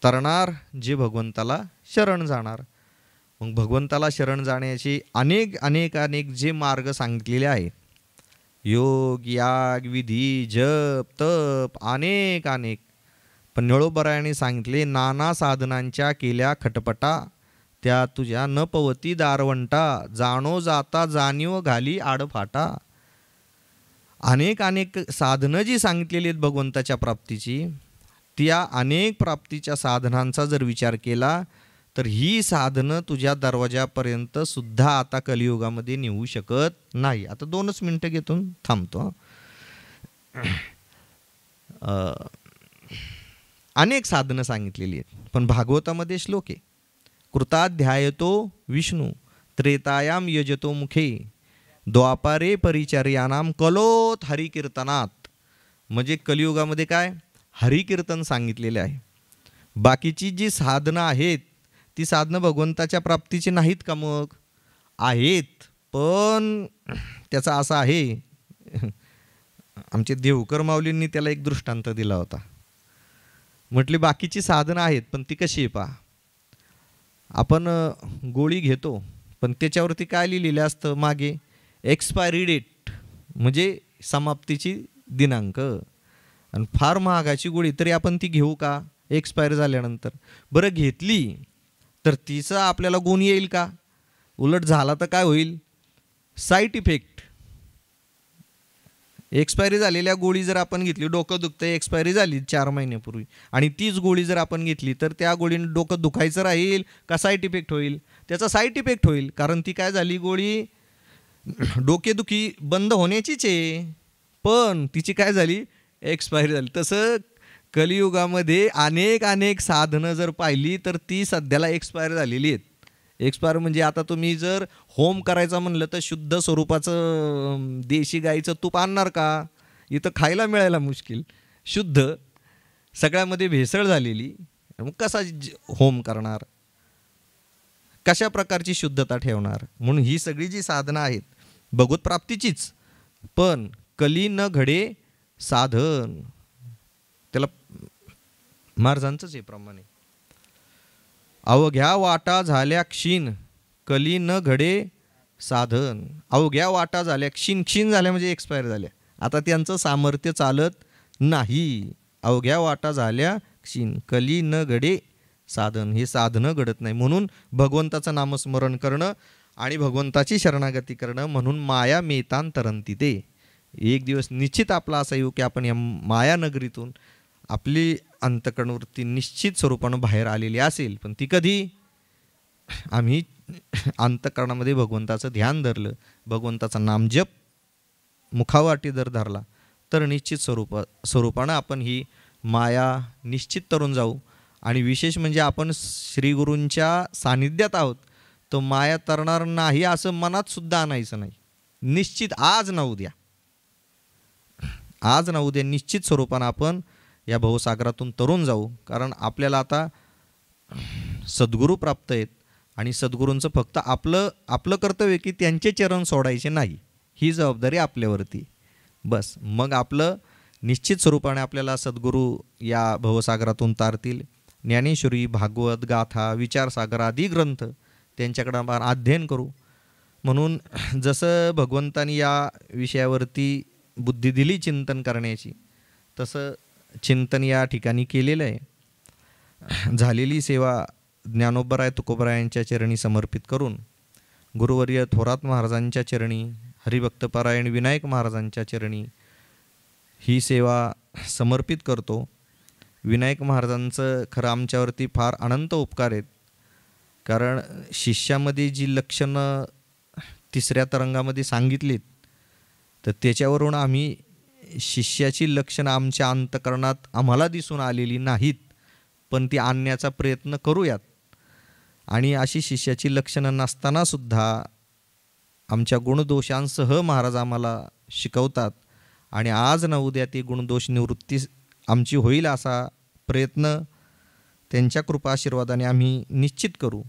तरणार जे भगवंताला शरण जाणार. मग भगवंताला शरण जाण्याचे अनेक जे मार्ग सांगितलेले आहेत योग याग विधी जप तप अनेक अनेक. पण ज्ञानोबरायाने सांगितले नाना साधनांच्या केल्या खटपटा, त्या तुझ्या न पवती दारवंटा, जाणो जाता जाणीव घाली आडफाटा. अनेक अनेक साधनं जी सांगितलेली आहेत भगवंताच्या प्राप्तीची, त्या अनेक प्राप्तीच्या साधनांचा जर विचार केला तर ही साधनं तुझ्या दरवाजापर्यंत सुद्धा आता कलियुगामध्ये नेऊ शकत नाही. आता 2च मिनटं घेतो, थांबतो. अनेक साधनं सांगितलेली आहेत, पण भागवतामध्ये श्लोक आहे, कृताध्यायतो विष्णू त्रेतायाम यजतो मुखे, द्वापारे परिचर्यानाम कलोत हरिकीर्तनात. म्हणजे कलियुगामध्ये काय हरिकीर्तन सांगितलेले आहे. बाकीची जी साधनं आहेत ती साधनं भगवंताच्या प्राप्तीची नाहीत का? मग आहेत, पण त्याचा असा आहे, आमचे देवकर माऊलींनी त्याला एक दृष्टांत दिला होता. म्हटली बाकीची साधनं आहेत पण ती कशी आहे पहा. आपण गोळी घेतो पण त्याच्यावरती काय लिहिलेलं असतं मागे, एक्सपायरी डेट म्हणजे समाप्तीची दिनांक. आणि फार महागाची गोळी तरी आपण ती घेऊ का एक्सपायर झाल्यानंतर? बरं घेतली तर तिचा आपल्याला गुण येईल का? उलट झाला तर काय होईल, साईड इफेक्ट. एक्सपायरी झालेल्या गोळी जर आपण घेतली, डोकं दुखतं एक्सपायरी झाली 4 महिन्यापूर्वी, आणि तीच गोळी जर आपण घेतली तर त्या गोळीने डोकं दुखायचं राहील का साईड इफेक्ट होईल? त्याचा साईड इफेक्ट होईल, कारण ती काय झाली, गोळी डोकेदुखी बंद होण्याचीच आहे पण तिची काय झाली, एक्सपायरी झाली. तसं कलियुगामध्ये अनेक अनेक साधनं जर पाहिली तर ती सध्याला एक्सपायर झालेली आहेत. एक्सपायर म्हणजे आता तुम्ही जर होम करायचं म्हणलं तर शुद्ध स्वरूपाचं देशी गाईचं तूप आणणार का? इथं खायला मिळायला मुश्किल. शुद्ध सगळ्यामध्ये भेसळ झालेली, मग कसा होम करणार, कशा प्रकारची शुद्धता ठेवणार? म्हणून ही सगळी जी साधनं आहेत भगवत प्राप्तीचीच, पण कली न घडे साधन, त्याला महाराजांचंच हे प्रमाणे, अवघ्या वाटा झाल्या क्षीण कली न घडे साधन. अवघ्या वाटा झाल्या क्षीण, क्षीण झाल्या म्हणजे एक्सपायर झाल्या, आता त्यांचं सामर्थ्य चालत नाही. अवघ्या वाटा झाल्या क्षीण कली न घडे साधन, हे साधनं घडत नाही. म्हणून भगवंताचं नामस्मरण करणं आणि भगवंताची शरणागती करणं. म्हणून माया मेतान तरंती ते, एक दिवस निश्चित आपला असा येऊ की आपण या मायानगरीतून आपली अंतःकरणवृत्ती निश्चित स्वरूपानं बाहेर आलेली असेल. पण ती कधी? आम्ही अंतःकरणामध्ये भगवंताचं ध्यान धरलं, भगवंताचा नामजप मुखावाटी जर धरला तर निश्चित स्वरूपानं आपण ही माया निश्चित तरून जाऊ. आणि विशेष म्हणजे आपण श्रीगुरूंच्या सानिध्यात आहोत, तो माया तरणार नाही असं मनात सुद्धा आणायचं नाही. निश्चित आज ना उद्या, आज ना उद्या निश्चित स्वरूपानं आपण या भवसागरातून तरून जाऊ. कारण आपल्याला आता सद्गुरू प्राप्त आहेत आणि सद्गुरूंचं फक्त आपलं कर्तव्य की त्यांचे चरण सोडायचे नाही, ही जबाबदारी आपल्यावरती. बस मग आपलं निश्चित स्वरूपाने आपल्याला सद्गुरू या भवसागरातून तारतील. ज्ञानेश्वरी, भागवत, गाथा, विचारसागर आदी ग्रंथ त्यांच्याकडं आपण अध्ययन करू. म्हणून जसं भगवंतानी या विषयावरती बुद्धी दिली चिंतन करण्याची, तसं चिंतन या ठिकाणी केलेलं आहे. झालेली सेवा ज्ञानोबराय तुकोबरायांच्या चरणी समर्पित करून, गुरुवर्य थोरात महाराजांच्या चरणी, हरिभक्तपरायण विनायक महाराजांच्या चरणी ही सेवा समर्पित करतो. विनायक महाराजांचं खरं आमच्यावरती फार अनंत उपकार आहेत. कारण शिष्यामध्ये जी लक्षणं 3ऱ्या तरंगामध्ये सांगितलीत, तर त्याच्यावरून आम्ही शिष्याची लक्षणं आमच्या अंतःकरणात आम्हाला दिसून आलेली नाहीत, पण ती आणण्याचा प्रयत्न करूयात. आणि अशी शिष्याची लक्षणं नसतानासुद्धा आमच्या गुणदोषांसह महाराज आम्हाला शिकवतात. आणि आज ना उद्या ती गुणदोष निवृत्ती आमची होईल असा प्रयत्न त्यांच्या कृपा आशीर्वादाने आम्ही निश्चित करू.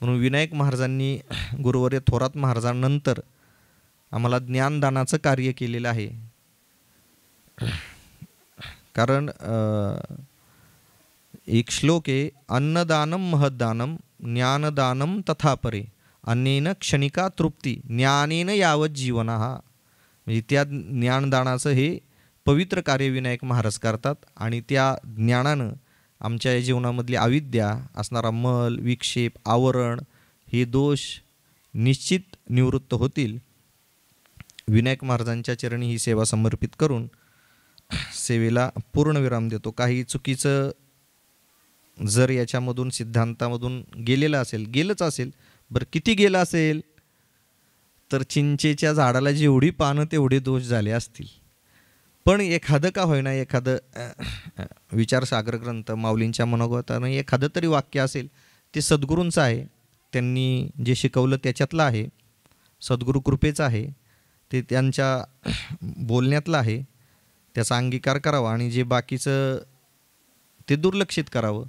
म्हणून विनायक महाराजांनी गुरुवर्य थोरात महाराजांनंतर आम्हाला ज्ञानदानाचं कार्य केलेलं आहे. कारण एक श्लोक आहे, अन्नदानम महदानम ज्ञानदानम तथा परे अन्नेन क्षणिका तृप्ती ज्ञानेन यावत जीवनः. म्हणजे त्या ज्ञानदानाचं हे पवित्र कार्य विनायक महाराज करतात आणि त्या ज्ञानानं आमच्या या जीवनामधली अविद्या असणारा मल विक्षेप आवरण हे दोष निश्चित निवृत्त होतील. विनायक महाराजांच्या चरणी ही सेवा समर्पित करून सेवेला पूर्णविराम देतो. काही चुकीचं जर याच्यामधून सिद्धांतामधून गेलंच असेल बरं किती गेलं असेल तर चिंचेच्या झाडाला जेवढी पानं तेवढे दोष झाले असतील. पण एखादं का होईना एखादं विचारसागर ग्रंथ माऊलींच्या मनोगतानं एखादं तरी वाक्य असेल ते सद्गुरूंचं आहे, त्यांनी जे शिकवलं त्याच्यातलं आहे, सद्गुरू कृपेचं आहे, ते त्यांच्या बोलण्यातलं आहे, त्याचा अंगीकार करावा आणि जे बाकीचं ते दुर्लक्षित करावं.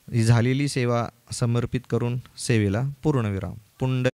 ही झालेली सेवा समर्पित करून सेवेला पूर्णविराम. पुंड